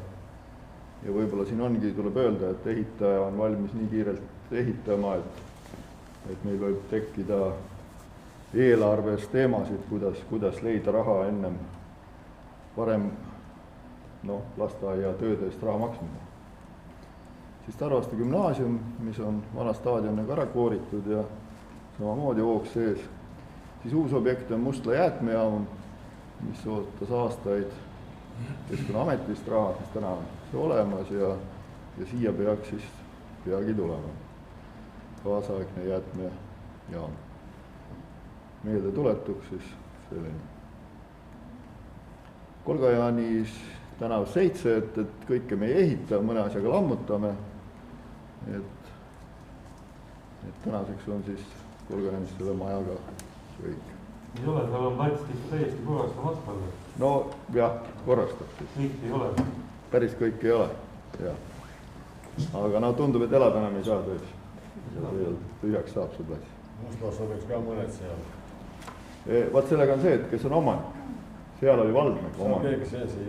võib-olla siin ongi, tuleb öelda, et ehitaja on valmis nii kiirelt ehitama, et meil võib tekkida eelarves teemasid, kuidas leida raha ennem varem lasteaia tööde eest raha maksmine. Siis Tarvaste gümnaasium, mis on vana staadioniga ära kooritud ja samamoodi hoogs sees. Siis uus objekt on Mustla jäätmejaam, mis ootas aastaid Keskkonnaametist raha, mis täna on see olemas ja siia peaks siis peagi tulema. Kaasaegne jäätmejaam. Meelde tuletuks siis selline. Kolgajaanis tänav 7, et kõike me ei ehita, mõne asjaga lammutame. Et tänaseks on siis Kolgajaanis selle majaga kõik. Ei ole, seal on plats täiesti korrastamata. No jah, korrastab siis. Kõik ei ole. Päris kõik ei ole, jah. Aga tundub, et elada enam ei saa töös. Tühjaks saab see plats. Mustlas oleks ka mõned seal. Vaat sellega on see, et kes on omanik. Seal oli vald omanik.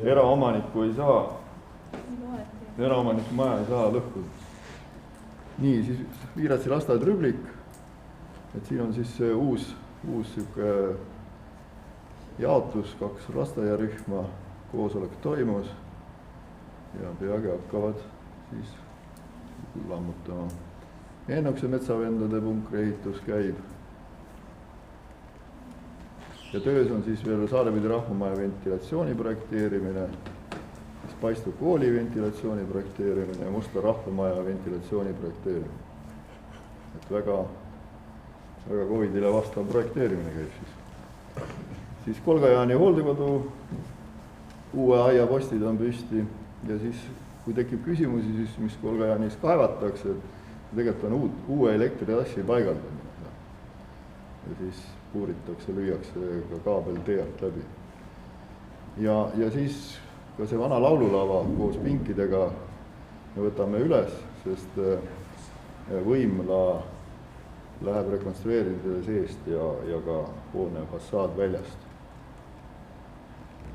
Eraomanikku ei saa, eraomaniku maja ei saa lõhkuda. Nii, siis Viiratsi lasteaed Rüblik. Et siin on siis uus jaotus, 2 lasteaiarühma, koosolek toimus ja peagi hakkavad siis lammutama. Ennukse metsavendade punkri ehitus käib. Ja töös on siis veel Saarepidi rahvamaja ventilatsiooni projekteerimine, siis Paistu kooli ventilatsiooni projekteerimine ja Mustla rahvamaja ventilatsiooni projekteerimine. Et väga Covidile vastav projekteerimine käib siis. Siis Kolgajaani hooldekodu uue aiapostid on püsti ja siis kui tekib küsimusi, siis mis Kolgajaanis kaevatakse, et tegelikult on uue elektriassi paigaldamine. Ja siis puuritakse, lüüakse ka kaabel teelt läbi. Ja siis ka see vana laululava koos pinkidega me võtame üles, sest võimla läheb rekonstrueerimisele seest ja ka hoone fassaad väljast.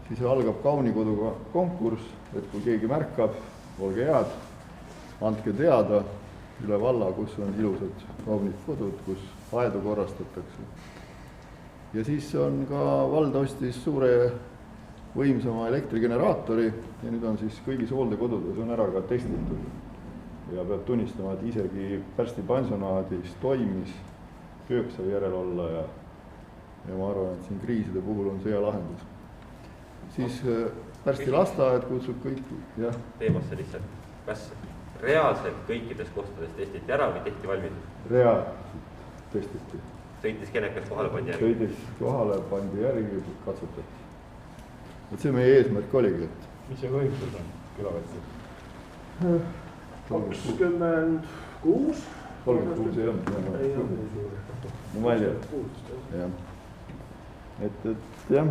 Siis algab Kaunikodu konkurss, et kui keegi märkab, olge head, andke teada üle valla, kus on ilusad kaunid kodud, kus aedu korrastatakse. Ja siis on ka vald ostis suure võimsama elektrigeneraatori ja nüüd on siis kõigis hooldekodudes on ära ka testitud. Ja peab tunnistama, et isegi Pärsti pansionaadis toimis, köök sai järel olla ja ma arvan, et siin kriiside puhul on see hea lahendus. Siis Pärsti lasteaed kutsub kõik, jah. Teemasse lihtsalt, kas reaalselt kõikides kohtades testiti ära või tehti valmis? Reaalselt testiti. Sõitis kenekas kohale pandi järgi? Sõitis kohale, pandi järgi, katsutati. Et see meie eesmärk oligi, et... Mis see võimsus on kilovatsid? 26. 36 ei olnud. No ma ei tea. Et jah,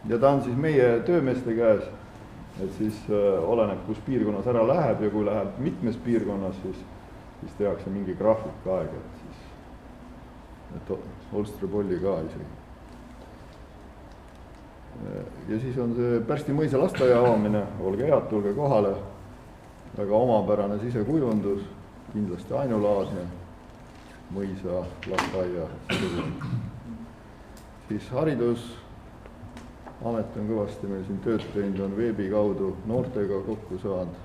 ja ta on siis meie töömeeste käes, et siis oleneb, kus piirkonnas ära läheb ja kui läheb mitmes piirkonnas, siis tehakse mingi graafik aega, et Olstre polli ka isegi. Ja siis on see Pärsti mõisa lasteaia avamine, olge head, tulge kohale. Väga omapärane sisekujundus, kindlasti ainulaadne mõisa lasteaia sisekujundus. Siis haridusamet on kõvasti meil siin tööd teinud, on veebi kaudu noortega kokku saanud.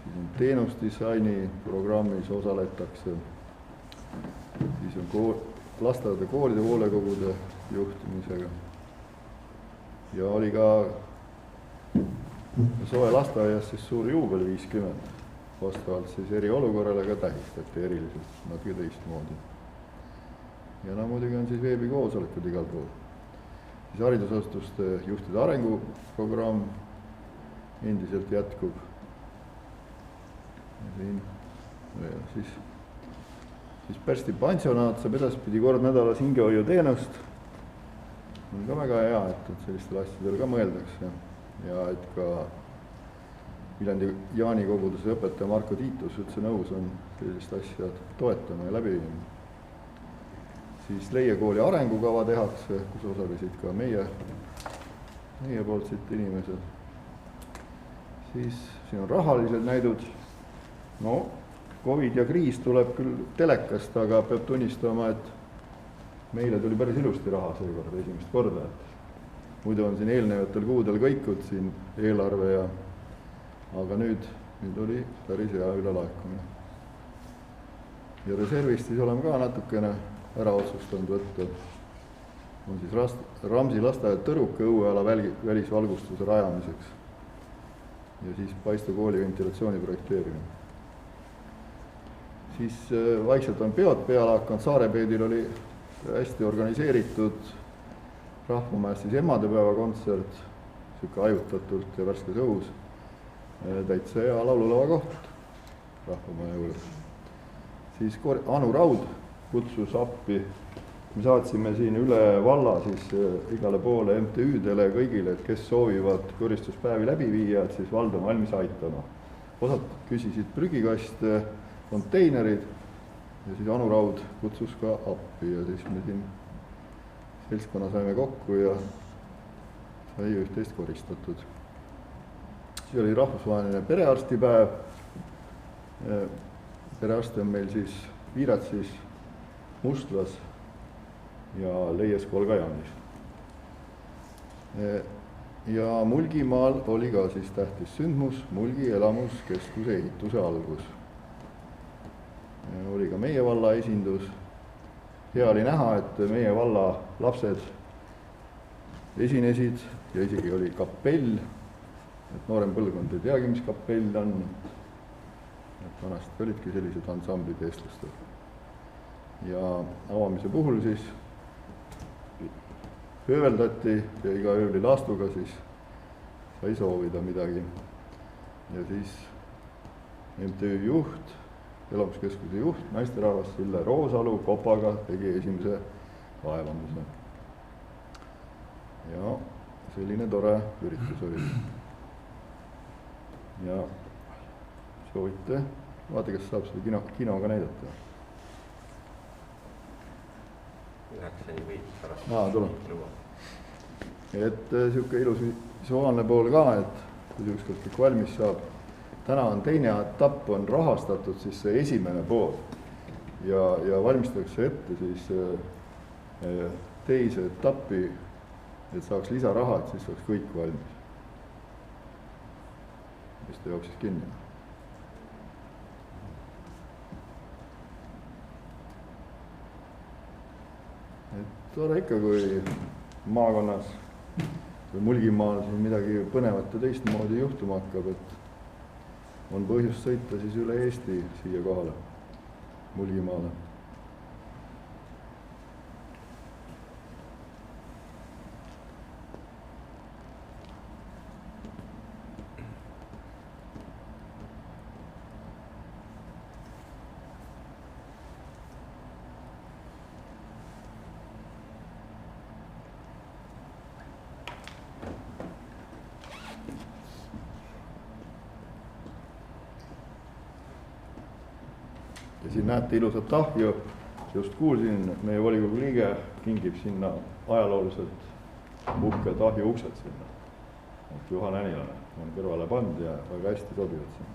Siis on teenusdisaini programmis osaletakse. Siis on lasteaeda koolide hoolekogude juhtimisega. Ja oli ka Soe lasteaias siis suur juubel 50, vastavalt siis eriolukorrale ka tähistati eriliselt, natuke teistmoodi. Ja muidugi on siis veebikoosolekud igal pool. Siis haridusasutuste juhtide arenguprogramm endiselt jätkub. Ja siis Pärsti pansionaat saab edaspidi kord nädalas hingehoiuteenust. On ka väga hea, et sellistel asjadel ka mõeldakse. Ja et ka Viljandi Jaani koguduse õpetaja Marko Tiitus üldse nõus on sellist asja toetama ja läbi viima. Siis Leie kooli arengukava tehakse, kus osalesid ka meie poolt siit inimesed. Siis siin on rahalised näidud. No, Covid ja kriis tuleb küll telekast, aga peab tunnistama, et meile tuli päris ilusti raha seekord esimest korda. Muidu on siin eelnevatel kuudel kõikud siin eelarve aga nüüd oli päris hea ülelaekumine. Ja reservist siis oleme ka natukene ära otsustanud võtta. On siis Ramsi lasteaed Tõruke õueala välisvalgustuse rajamiseks ja siis Paisto kooli ventilatsiooni projekteerimine. Siis vaikselt on peod peale hakanud, Saarepeedil oli hästi organiseeritud rahvamäes siis emadepäeva kontsert, siuke ajutatult ja värskes õhus, täitsa hea laululava koht rahvamaja juures. Siis Anu Raud kutsus appi, me saatsime siin üle valla siis igale poole MTÜ-dele kõigile, et kes soovivad koristuspäevi läbi viia, et siis vald on valmis aitama. Osad küsisid prügikaste, konteinerid ja siis Anu Raud kutsus ka appi ja siis me siin seltskonna saime kokku ja sai üht-teist koristatud. Siis oli rahvusvaheline perearstipäev. Perearste on meil siis Viiratsis, Mustlas ja Leies Kolga-Jaanis. Ja Mulgimaal oli ka siis tähtis sündmus, Mulgi elamuskeskuse ehituse algus. Oli ka meie valla esindus. Hea oli näha, et meie valla lapsed esinesid ja isegi oli kapell, et noorem põlvkond ei teagi, mis kapell on. Et vanasti olidki sellised ansamblid eestlastel. Ja avamise puhul siis hööveldati ja iga öövli laastuga siis sai soovida midagi. Ja siis MTÜ juht, elamuskeskuse juht, naisterahvas Sille Roosalu kopaga tegi esimese kaevanduse. Ja selline tore üritus oli. Ja soovite, vaata, kas saab seda kinoga näidata. Lähekseni või pärast. Tule. Et siuke ilus visuaalne pool ka, et kui ükskord kõik valmis saab. Täna on teine etapp on rahastatud siis see esimene pool ja valmistatakse ette siis teise etappi, et saaks lisaraha, et siis oleks kõik valmis. Mis ta jooksis kinni. Et tore ikka, kui maakonnas või Mulgimaal siin midagi põnevat ja teistmoodi juhtuma hakkab, et on põhjust sõita siis üle Eesti siia kohale, Mulgimaale. Ja siin näete ilusat ahju, just kuulsin, meie volikogu liige kingib sinna ajalooliselt uhked ahju uksed sinna. Et Juhan Änilane on kõrvale pand ja väga hästi sobivad sinna.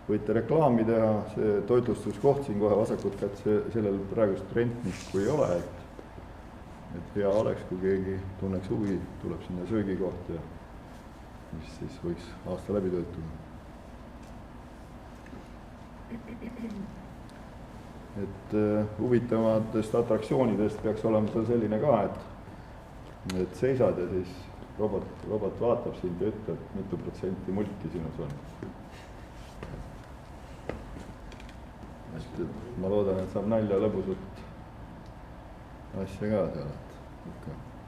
Võite reklaami teha, see toitlustuskoht siin kohe vasakut kätt, sellel praegust rentnikku ei ole, et hea oleks, kui keegi tunneks huvi, tuleb sinna söögikoht ja mis siis võiks aasta läbi töötada. Et huvitavatest atraktsioonidest peaks olema seal selline ka, et seisad ja siis robot vaatab sind ja ütleb, mitu protsenti mulki sinus on. Ma loodan, et saab nalja lõbusat asja ka seal, et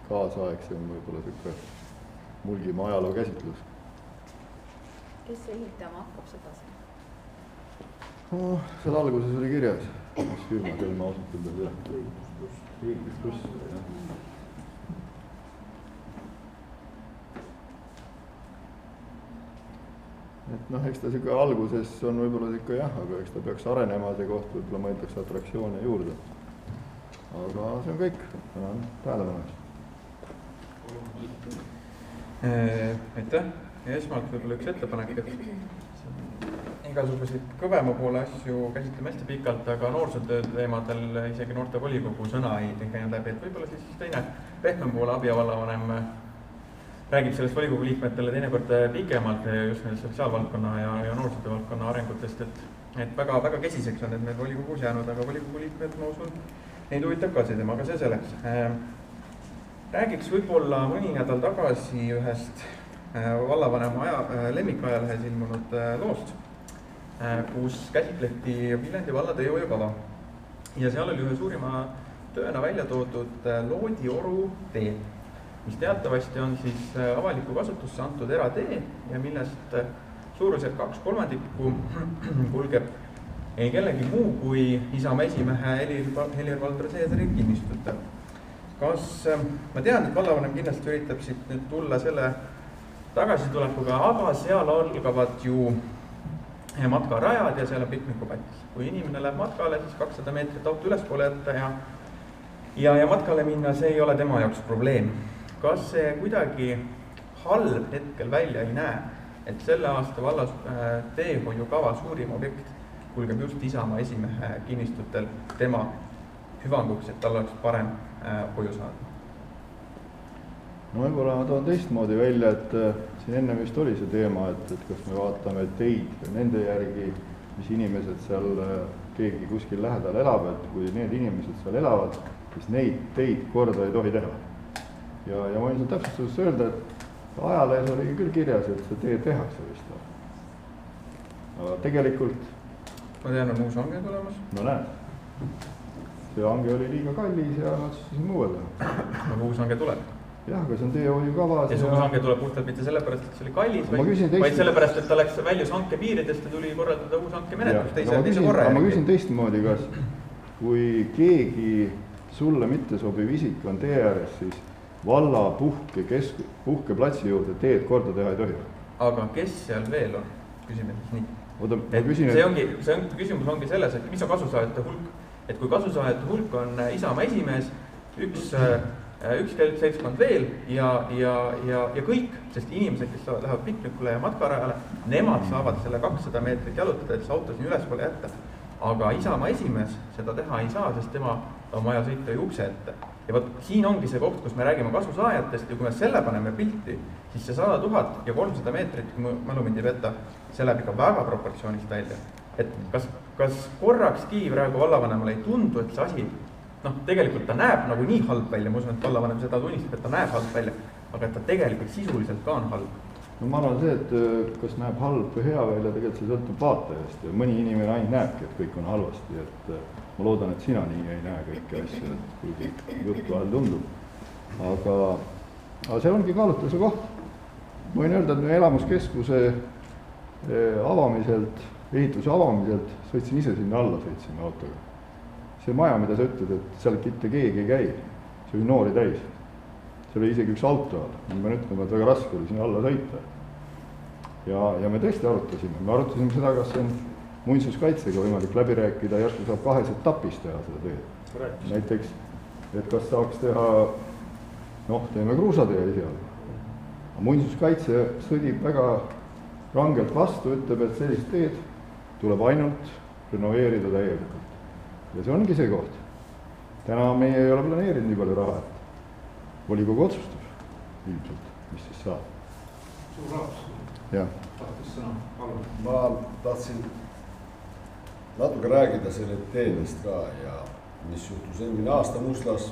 kaasaegsem võib-olla siuke Mulgimaa ajaloo käsitlus. Kes ehitama hakkab seda siin? Seal alguses oli kirjas, mis firma küll ma ausalt öelda ei tea. Ehitusbuss. Et noh, eks ta siuke alguses on võib-olla ikka jah, aga eks ta peaks arenema see koht, võib-olla mõeldakse atraktsioone juurde. Aga see on kõik, tänan tähelepanu. Aitäh, ja esmalt võib-olla üks ettepanek, et igasuguseid kõvema poole asju käsitleme hästi pikalt, aga noorsootöö teemadel isegi noortevolikogu sõna ei käinud läbi, et võib-olla siis teine pehmem poole abi- ja vallavanem räägib sellest volikogu liikmetele teinekord pikemalt just meil sotsiaalvaldkonna ja noorsootöö valdkonna arengutest, et väga kesiseks on need meil volikogus jäänud, aga volikogu liikmed, ma usun, neid huvitab ka see teema, aga see selleks. Räägiks võib-olla mõni nädal tagasi ühest vallavanema lemmikajalehes ilmunud loost, kus käsitleti Viljandi valla teehoiukava. Ja seal oli ühe suurima tööna välja toodud Loodi-Oru tee, mis teatavasti on siis avaliku kasutusse antud eratee ja millest suuruselt 2/3 kulgeb ei kellegi muu kui Isamaa esimehe Helir-Valdor Seederi kinnistutel. Ma tean, et vallavanem kindlasti üritab siit nüüd tulla selle tagasitulekuga, aga seal algavad ju matkarajad ja seal on piknikupatis. Kui inimene läheb matkale, siis 200 meetrit auto ülespoole jätta ja matkale minna, see ei ole tema jaoks probleem. Kas see kuidagi halb hetkel välja ei näe, et selle aasta vallas teehoiukava suurim objekt kulgeb just Isamaa esimehe kinnistutel tema hüvanguks, et tal oleks parem hoiu saada? No võib-olla ma toon teistmoodi välja, et siin enne vist oli see teema, et kas me vaatame teid nende järgi, mis inimesed seal keegi kuskil lähedal elab, et kui need inimesed seal elavad, siis neid teid korda ei tohi teha. Ja ma võin seal täpsustuseks öelda, et ajalehes oli küll kirjas, et see tee tehakse vist. Aga tegelikult... Ma tean, on uus hange tulemas. No näed. See hange oli liiga kallis ja otsustasin muuele. Aga uus hange tuleb. Jah, aga see on teehoiukavas. Ja see uus hange tuleb puhtalt mitte sellepärast, et see oli kallis, vaid sellepärast, et ta läks väljus hanke piiridest ja tuli korraldada uus hanke menetlus teise korra. Ma küsin teistmoodi, kas kui keegi sulle mitte sobiv isik on tee ääres, siis valla puhkeplatsi juurde teed korda teha ei tohi. Aga kes seal veel on? Küsime siis nii. Küsimus ongi selles, et mis on kasusaajate hulk. Et kui kasusaajate hulk on Isamaa esimees, üks seltskond veel ja kõik, sest inimesed, kes lähevad piknikule ja matkarajale, nemad saavad selle 200 meetrit jalutada, et see auto siin ülespoole jätta. Aga Isamaa esimees seda teha ei saa, sest tema on vaja sõita ju ukse ette. Ja võt, siin ongi see koht, kus me räägime kasusaajatest ja kui me selle paneme pilti, siis see 100 000 ja 300 meetrit, kui mälu mind ei peta, see läheb ikka väga proportsioonist välja. Et kas korrakski praegu vallavanemal ei tundu, et see asi, tegelikult ta näeb nagu nii halb välja, ma usun, et vallavanem seda tunnistab, et ta näeb halb välja, aga et ta tegelikult sisuliselt ka on halb. No ma arvan see, et kas näeb halb või hea välja, tegelikult see sõltub vaatajast ja mõni inimene ainult näebki, et kõik on halvasti, et ma loodan, et sina nii ei näe kõiki asju, et kuigi jutt vahel tundub. Aga seal ongi kaalutluse koht. Ma võin öelda, et me elamuskeskuse avamiselt, ehituse avamiselt sõitsin ise sinna alla, sõitsime autoga. See maja, mida sa ütled, et seal mitte keegi ei käi, see oli noori täis. See oli isegi üks auto all. Ma pean ütlema, et väga raske oli sinna alla sõita. Ja me tõesti arutasime. Me arutasime seda, kas see on muinsuskaitsega võimalik läbi rääkida, järsku saab 2 etapis teha seda teed. Näiteks, et kas saaks teha, teeme kruusatee esialgu. Muinsuskaitse sõdib väga rangelt vastu, ütleb, et sellist teed tuleb ainult renoveerida täielikult. Ja see ongi see koht. Täna meie ei ole planeerinud nii palju raha, et volikogu otsustab ilmselt, mis siis saab. Suur rahvus. Jah. Ma tahtsin natuke rääkida selle teedest ka ja mis juhtus eelmine aasta Mustlas.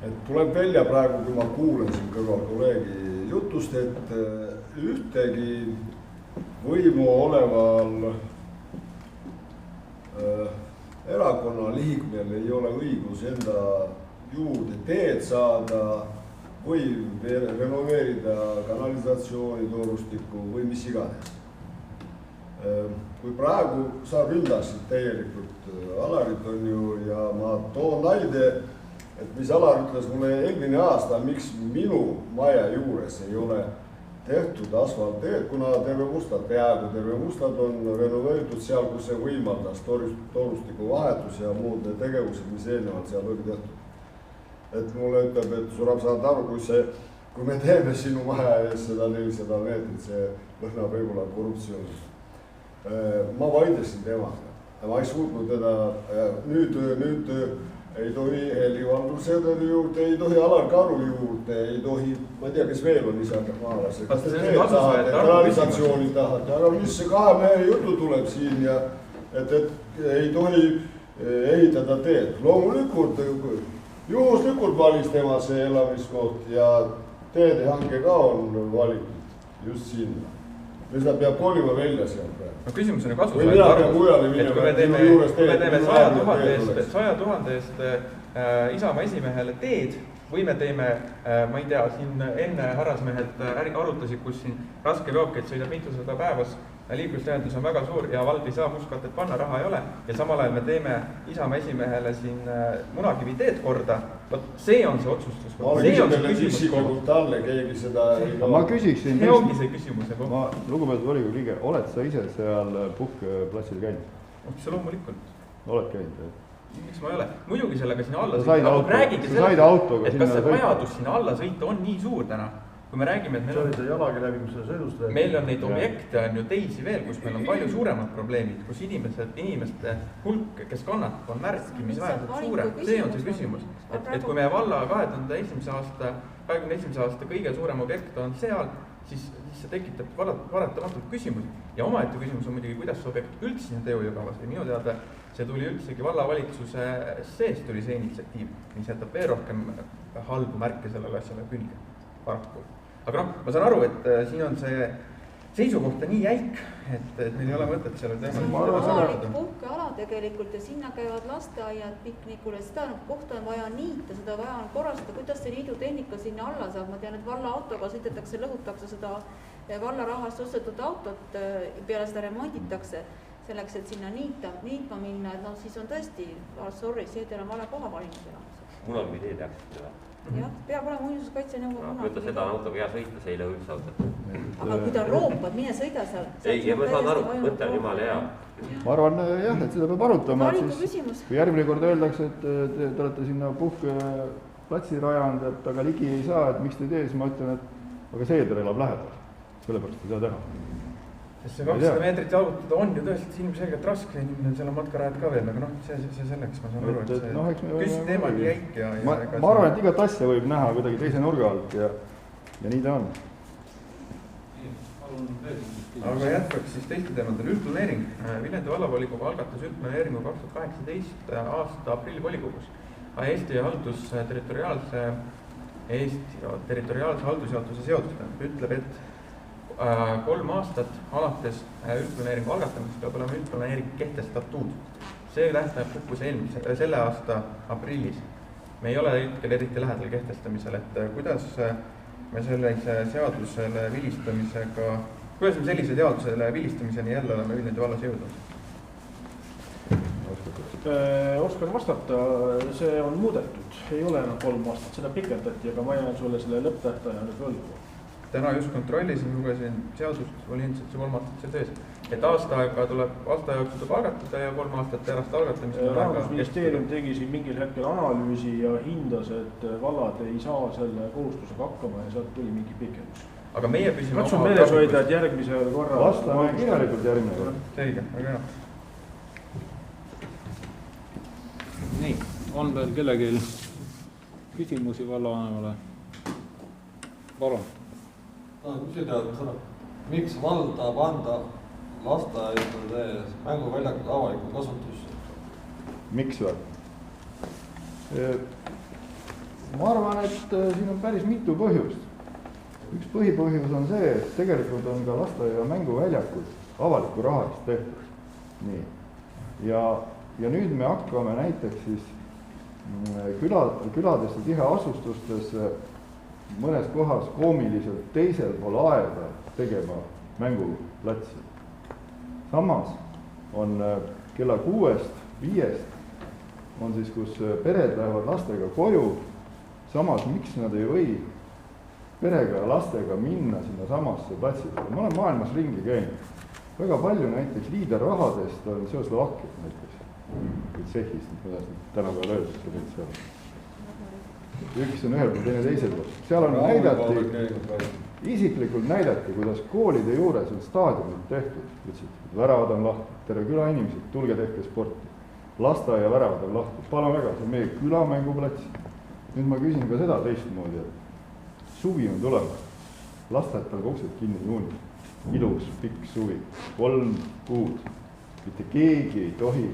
Et tuleb välja praegu, kui ma kuulen siin kõrval kolleegi jutust, et ühtegi võimu oleval erakonna liikmel ei ole õigus enda juurde teed saada või renoveerida kanalisatsiooni toorustikku või mis iganes. kui praegu sa ründasid täielikult Alarit on ju ja ma toon näide, et mis Alar ütles mulle eelmine aasta, miks minu maja juures ei ole tehtud asfaltteed, kuna terve Mustad, peaaegu terve Mustad on renoveeritud seal, kus see võimaldas torustiku vahetus ja muud need tegevused, mis eelnevalt seal oli tehtud. Et mulle ütleb, et Surab saad aru, kui me teeme sinu maja ees seda 400 meetrit, see lõhnab võib-olla korruptsioonist. Ma vaidlesin temaga, ma ei suutnud teda, nüüd ei tohi Heli-Valdur Seederi juurde, ei tohi Alar Karu juurde, ei tohi, ma ei tea, kes veel on isad maalase, kas te teed tahate, kanalisatsiooni tahate, aga mis see 2 mehe jutu tuleb siin ja et ei tohi ehitada teed. Loomulikult, juhuslikult valis tema see elamiskoht ja teedehanke ka on valitud just sinna. Mis ta peab kolima välja seal praegu? No küsimus on ju kasutusajad arvus, et kui me teeme 100 000 eest Isamaa esimehele teed või me teeme, ma ei tea, siin enne härrasmehed arutasid, kus siin raskeveokeid sõidab mitusada päevas, liiklusühendus on väga suur ja vald ei saa mustkatet panna, raha ei ole ja samal ajal me teeme Isamaa esimehele siin Munakivi teed korda, see on see otsustus. Ma küsin teile isiklikult talle, keegi seda ei ma küsiksin see ongi see küsimus. Lugupeetud volikogu liige, oled sa ise seal puhkeplatsil käinud? See loomulikult. Oled käinud? Miks ma ei ole? Muidugi sellega sinna alla sõita, aga räägige sellest, et kas see vajadus sinna alla sõita on nii suur täna? Kui me räägime, et meil on neid objekte on ju teisi veel, kus meil on palju suuremad probleemid, kus inimeste hulk, kes kannatab, on märkimisväärselt suurem. See on see küsimus. Et kui meie valla 2021. aasta kõige suurem objekt on seal, siis see tekitab varatamatult küsimusi. Ja omaette küsimus on muidugi, kuidas see objekt üldse sinna teehoiukavas ja minu teada see tuli üldsegi vallavalitsuse sees tuli see initsiatiiv, mis jätab veel rohkem halbu märke sellele asjale külge, paraku. Aga ma saan aru, et siin on see seisukoht nii jäik, et meil ei ole mõtet selle teemal. See on avalik puhkeala tegelikult ja sinna käivad lasteaiad piknikule, seda kohta on vaja niita, seda vaja on korrastada, kuidas see liidutehnika sinna alla saab. Ma tean, et valla autoga sõidetakse, lõhutakse seda valla rahast ostetud autot, peale seda remonditakse selleks, et sinna niitma minna, et siis on tõesti, sorry, Seeder on vale koha valinud elamas. Mul on idee täpselt seda. Jah, peab olema muinsuskaitse nõukogu Kui ta seda autoga hea sõita, see ei lõhu üldse autot. Aga kui ta roopad, mine sõida seal. Ei, ma saan aru, mõte on jumala hea. Ma arvan jah, et seda peab arutama. Kui järgmine kord öeldakse, et te olete sinna puhkeplatsi rajanud, et aga ligi ei saa, et miks te ei tee, siis ma ütlen, et aga Seeder elab lähedal. Sellepärast ei saa teha. Sest see 200 meetrit jalgutada on ju tõesti ilmselgelt raske, inimene seal on matkarajad ka veel, aga see selleks ma saan aru, et see küsib teema nii jäik ja ma arvan, et igat asja võib näha kuidagi teise nurga alt ja nii ta on. Aga jätkaks siis teiste teemadel. Üldplaneering. Viljandi vallavolikogu algatas üldplaneeringu 2018 aasta aprilli volikogus. Eesti territoriaalse haldusjaotuse seadus ütleb, et 3 aastat alates üldplaneeringu algatamisest peab olema üldplaneering kehtestatud. See tähtaeg kukkus selle aasta aprillis. Me ei ole hetkel eriti lähedal kehtestamisel, et kuidas me sellise seadusele vilistamisega, kuidas me sellise seadusele vilistamiseni jälle oleme Viljandi vallas jõudnud? Oskan vastata, see on muudetud, ei ole enam 3 aastat, seda pikendati, aga ma jään sulle selle lõpptähtaja nüüd võlgu. Täna just kontrollisin, lugesin seadust, oli ilmselt see 3 aastat seal töös. Et aasta jooksul tuleb algatada ja 3 aastat pärast algatamist. Rahandusministeerium tegi siin mingil hetkel analüüsi ja hindas, et vallad ei saa selle kohustusega hakkama ja sealt tuli mingi pikendus. Aga meie püsime katsun meeles hoida, et järgmise korra vastame kirjalikult järgmine korra. Selge, väga hea. Nii, on veel kellegi küsimusi vallavanemale? Palun. Küsida, miks vald tahab anda lasteaedade mänguväljakud avalikku kasutusse? Miks või? Ma arvan, et siin on päris mitu põhjust. Üks põhipõhjus on see, et tegelikult on ka lasteaia mänguväljakud avaliku raha eest tehtud. Nii. Ja nüüd me hakkame näiteks siis küladesse tiheasustustes mõnes kohas koomiliselt teisel pool aeda tegema mänguplatsi. samas on kella 6-5 on siis, kus pered lähevad lastega koju, samas miks nad ei või perega ja lastega minna sinna samasse platsile. Ma olen maailmas ringi käinud. Väga palju näiteks liiderrahadest on Slovakkias näiteks, või Tšehhis, kuidas tänapäeval öeldakse neid seal. Üks on ühel pool, teine teisel pool. Seal on isiklikult näidati, kuidas koolide juures on staadionid tehtud. Ütlesid, väravad on lahti, terve küla inimesed, tulge tehke sporti. Lasteaia väravad on lahti, palun väga, see on meie külamänguplats. Nüüd ma küsin ka seda teistmoodi, et suvi on tulemas. Lasteaed paneb uksed kinni juunis. Ilus, pikk suvi, 3 kuud. Mitte keegi ei tohi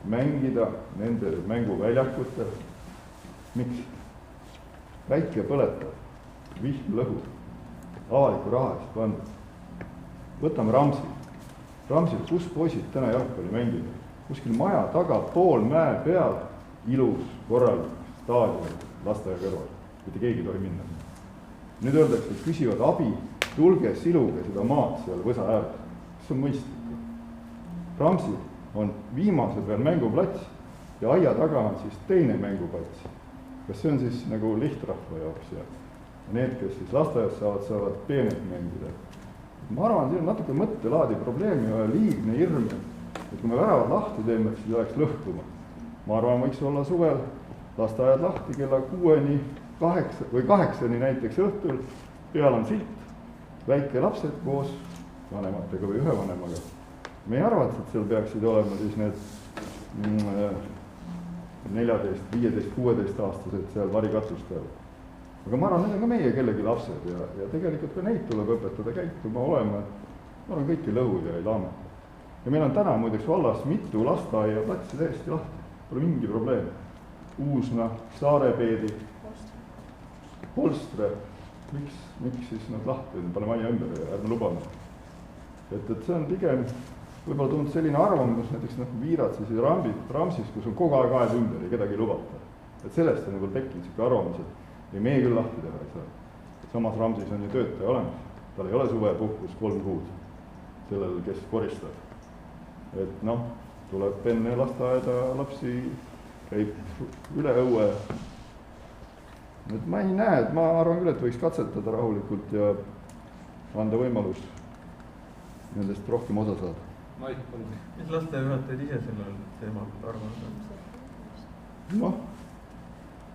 mängida nende mänguväljakutel. Miks? Väike põletav, vihm lõhub, avaliku raha eest pandud. Võtame Ramsi. Ramsil, kus poisid täna jalgpalli mängivad? Kuskil maja taga, pool mäe peal, ilus, korralik staadion lasteaia kõrval. Mitte keegi ei tohi minna. Nüüd öeldakse, et küsivad abi, tulge siluge seda maad seal võsa ääres. See on mõistlik. Ramsil on viimase peal mänguplats ja aia taga on siis teine mänguplats. Kas see on siis nagu lihtrahva jaoks ja need, kes siis lasteaias saavad peenelt mängida. Ma arvan, et see on natuke mõttelaadi probleemi ja liigne hirm, et kui me väravad lahti teeme, siis oleks lõhkuma. Ma arvan, võiks olla suvel lasteaiad lahti kella 6-ni, 8 või 8-ni näiteks õhtul, peal on silt, väike lapsed koos vanematega või ühe vanemaga. Me ei arva, et seal peaksid olema siis need 14, 15, 16 aastased seal varikatlustel. Aga ma arvan, need on ka meie kellegi lapsed ja tegelikult ka neid tuleb õpetada käituma olema. Ma arvan, kõiki lõhu ja ei laameta. Ja meil on täna muideks vallas mitu lasteaia platsi täiesti lahti. Pole mingi probleem. Uusna, Saarepeedi, Polstre. Miks siis nad lahti? Pane maja ümber ja ärme lubame. Et see on pigem võib-olla tulnud selline arvamus, näiteks Viirad siis Ramsis, kus on kogu aeg aed ümber ja kedagi ei lubata. Et sellest on võib-olla tekkinud selline arvamus, et meie küll lahti teha ei saa. Samas Ramsis on ju töötaja olemas. Tal ei ole suvepuhkus 3 kuud sellel, kes koristab. Et tuleb enne lasteaeda lapsi, käib üle õue. Et ma ei näe, et ma arvan küll, et võiks katsetada rahulikult ja anda võimalus nendest rohkem osa saada. Mis lasteaiajuhatajad ise sellel teemal arvavad?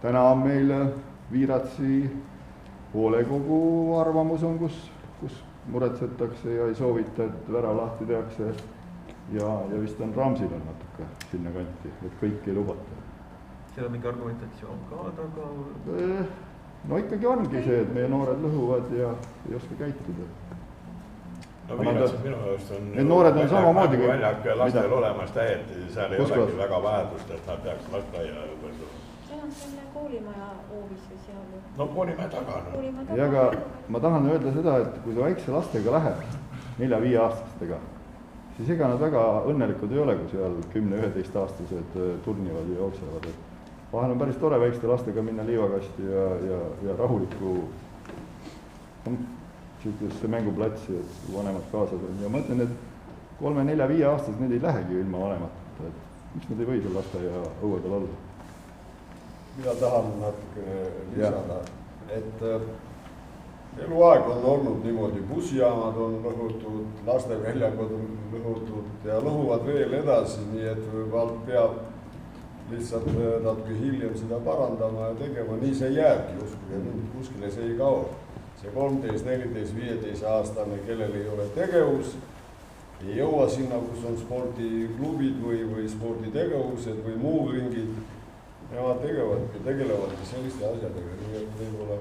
Täna on meil Viiratsi hoolekogu arvamus on, kus muretsetakse ja ei soovita, et värav lahti tehakse ja vist on Ramsil on natuke sinna kanti, et kõik ei lubata. Seal on mingi argumentatsioon ka taga? No ikkagi ongi see, et meie noored lõhuvad ja ei oska käituda. No Viiratsi minu jaost on samamoodi väljak lastel olemas täieti, seal ei olegi väga vajadust, et nad peaks lasteaia võrduma. See on selle koolimaja hoovis või seal? No koolimaja taga. Ja aga ma tahan öelda seda, et kui sa väikse lastega lähed 4-5 aastastega, siis ega nad väga õnnelikud ei ole, kui seal 10-11 aastased turnivad ja jooksevad. Vahel on päris tore väikeste lastega minna liivakasti ja rahuliku siukesse mänguplatsi, et vanemad kaasad on. Ja ma ütlen, et 3-4-5 aastased need ei lähegi ilma vanemateta, et miks nad ei või seal lasteaia õue peal olla? Mina tahan natuke lisada, et eluaeg on olnud niimoodi, bussijaamad on lõhutud, lasteväljakud on lõhutud ja lõhuvad veel edasi, nii et vald peab lihtsalt natuke hiljem seda parandama ja tegema, nii see jääbki uskuge, kuskile see ei kao. See 13, 14, 15 aastane, kellel ei ole tegevus, ei jõua sinna, kus on spordiklubid või sporditegevused või muu ringid. Nemad tegelevadki selliste asjadega, nii et võib-olla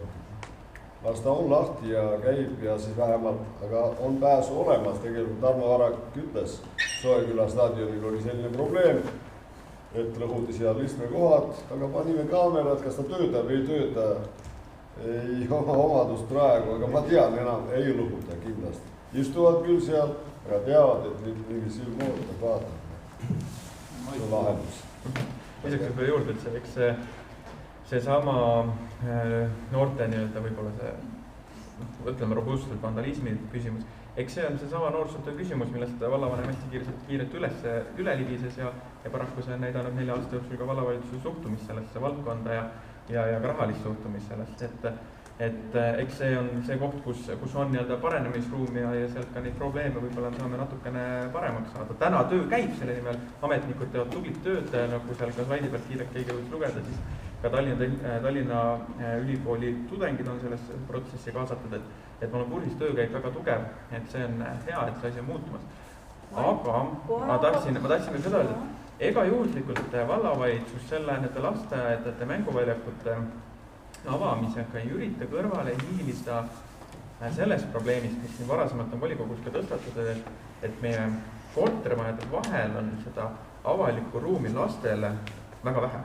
las ta on lahti ja käib ja siis vähemalt, aga on pääsu olemas. Tegelikult Tarmo Varak ütles, Soeküla staadionil oli selline probleem, et lõhuti seal istmekohad, aga panime kaamerad, kas ta töötab või ei tööta. Ei oma omadust praegu, aga ma tean, enam ei lõhuta kindlasti. Istuvad küll seal, aga teavad, et mingi silm ootab vaatama. See on lahendus. Lisaks võib juurde, et eks see sama noorte nii-öelda võib-olla see ütleme robustselt vandalismi küsimus. Eks see on seesama noorsootöö küsimus, millest vallavanem hästi kiirelt üle libises ja paraku see on näidanud 4 aasta jooksul ka vallavalitsuse suhtumist sellesse valdkonda ja ka rahalist suhtumist sellest, et eks see on see koht, kus on nii-öelda paranemisruum ja sealt ka neid probleeme võib-olla saame natukene paremaks saada. Täna töö käib selle nimel, ametnikud teevad tublit tööd, nagu seal ka slaidi pealt kiirelt keegi võiks lugeda, siis ka Tallinna Ülikooli tudengid on sellesse protsessi kaasatud, et mul on kursis töö käib väga tugev, et see on hea, et see asi on muutumas. Aga ma tahtsin veel seda öelda, et ega juhuslikult vallavalitsus selle nende lasteaedade mänguväljakute avamisega ei ürita kõrvale hiilida sellest probleemist, mis siin varasemalt on volikogus ka tõstatud, et meie kortermajade vahel on seda avalikku ruumi lastele väga vähe.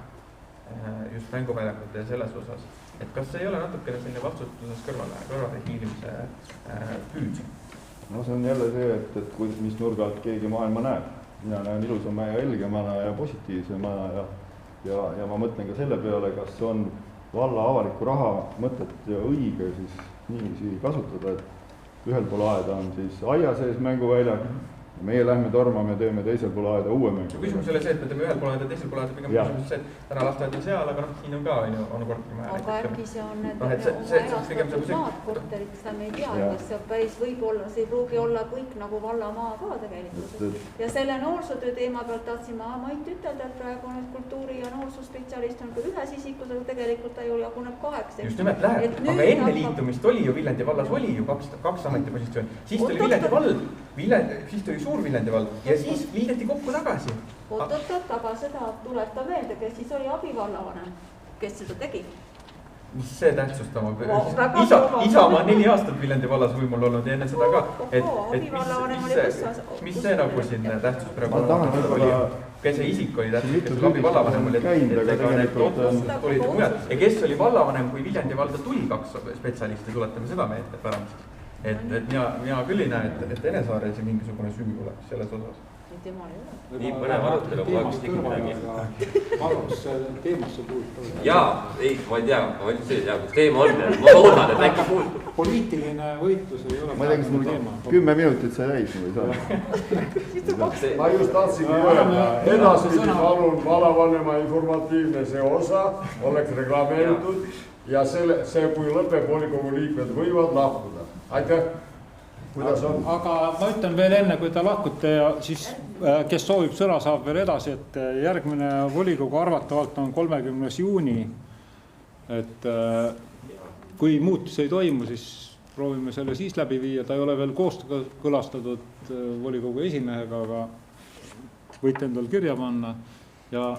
Just mänguväljakute ja selles osas. Et kas see ei ole natukene selline vastutuses kõrvale hiilimise püüd? No see on jälle see, et mis nurga alt keegi maailma näeb. Mina näen ilusama ja helgemana ja positiivsemana ja ma mõtlen ka selle peale, kas on valla avaliku raha mõtet ja õige siis niiviisi kasutada, et ühel pool aeda on siis aia sees mänguväljak, meie lähme tormame, teeme teisel pool aeda uue mängu. Küsimus oli see, et me teeme ühel pool aeda, teisel pool aeda, pigem küsimus see, et täna lasteaed on seal, aga siin on ka on kortermaja. Aga äkki see on erastatud maad korterit, seda me ei tea, kas see päris võib-olla, see ei pruugi olla kõik nagu vallamaa ka tegelikult. Ja selle noorsootöö teema pealt tahtsin ma Mait ütelda, et praegu on kultuuri- ja noorsoosspetsialist on küll ühes isikus, aga tegelikult ta ju jaguneb 8. Just nimelt läheb, aga enne liitumist oli ju Viljandi vallas oli ju kaks ametipositsiooni. Siis tuli Viljandi vald, siis tuli Suur Viljandi vald ja siis liideti kokku tagasi. Oot, aga seda tuleta meelde, kes siis oli abivallavanem, kes seda tegi? Mis see tähtsustama? Isamaa 4 aastat Viljandi vallas võimul olnud ja enne seda ka. Mis see nagu siin tähtsus praegu on? Kes see isik oli tähtsust, kes abivallavanem oli, et need otsused tulid mujad. Ja kes oli vallavanem, kui Viljandi valda tuli 2 spetsialisti, tuletame seda meelde pärast. Et mina küll ei näe, et Enesaarel see mingisugune süü oleks selles osas. Nii põnev arutelu, kui oleks tegi midagi. Marus, teemasse puudutab. Jaa, ei, ma ei tea, ma ütlen see, kus teema on, ma loodan, et äkki puudutab. Poliitiline võitlus ei ole ma ei tea, kas mul 10 minutit sai täis või saa. Ma just tahtsingi öelda, edaspidi palun vallavanema informatiivne see osa oleks reklameeritud ja see, kui lõpeb volikogu liikmed võivad lahkuda. Aitäh! Kuidas on? Aga ma ütlen veel enne, kui ta lahkute ja siis kes soovib sõna saab veel edasi, et järgmine volikogu arvatavalt on 30. juuni. Et kui muutus ei toimu, siis proovime selle siis läbi viia. Ta ei ole veel kooskõlastatud volikogu esimehega, aga võite endal kirja panna. Ja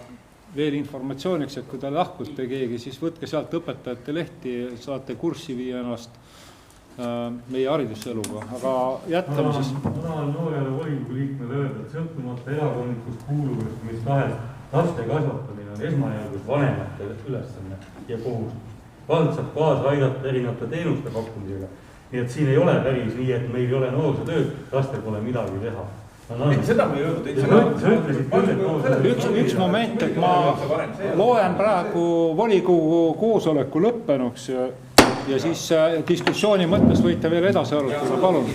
veel informatsiooniks, et kui ta lahkute keegi, siis võtke sealt õpetajate lehti, saate kurssi viia ennast meie hariduseluga, aga jätkame siis. Ma tahan noorele volikogu liikmele öelda, et sõltumata erakondlikust kuuluvust, mis tahes laste kasvatamine on esmajärgus vanemate ülesanne ja kohustus. Vald saab kaasa aidata erinevate teenuste pakkumisega. Nii et siin ei ole päris nii, et meil ei ole noorsootööd, lastel pole midagi teha. Seda me ei öelnud. Üks moment, et ma loen praegu volikogu koosoleku lõppenuks ja siis diskussiooni mõttes võite veel edasi arutada, palun.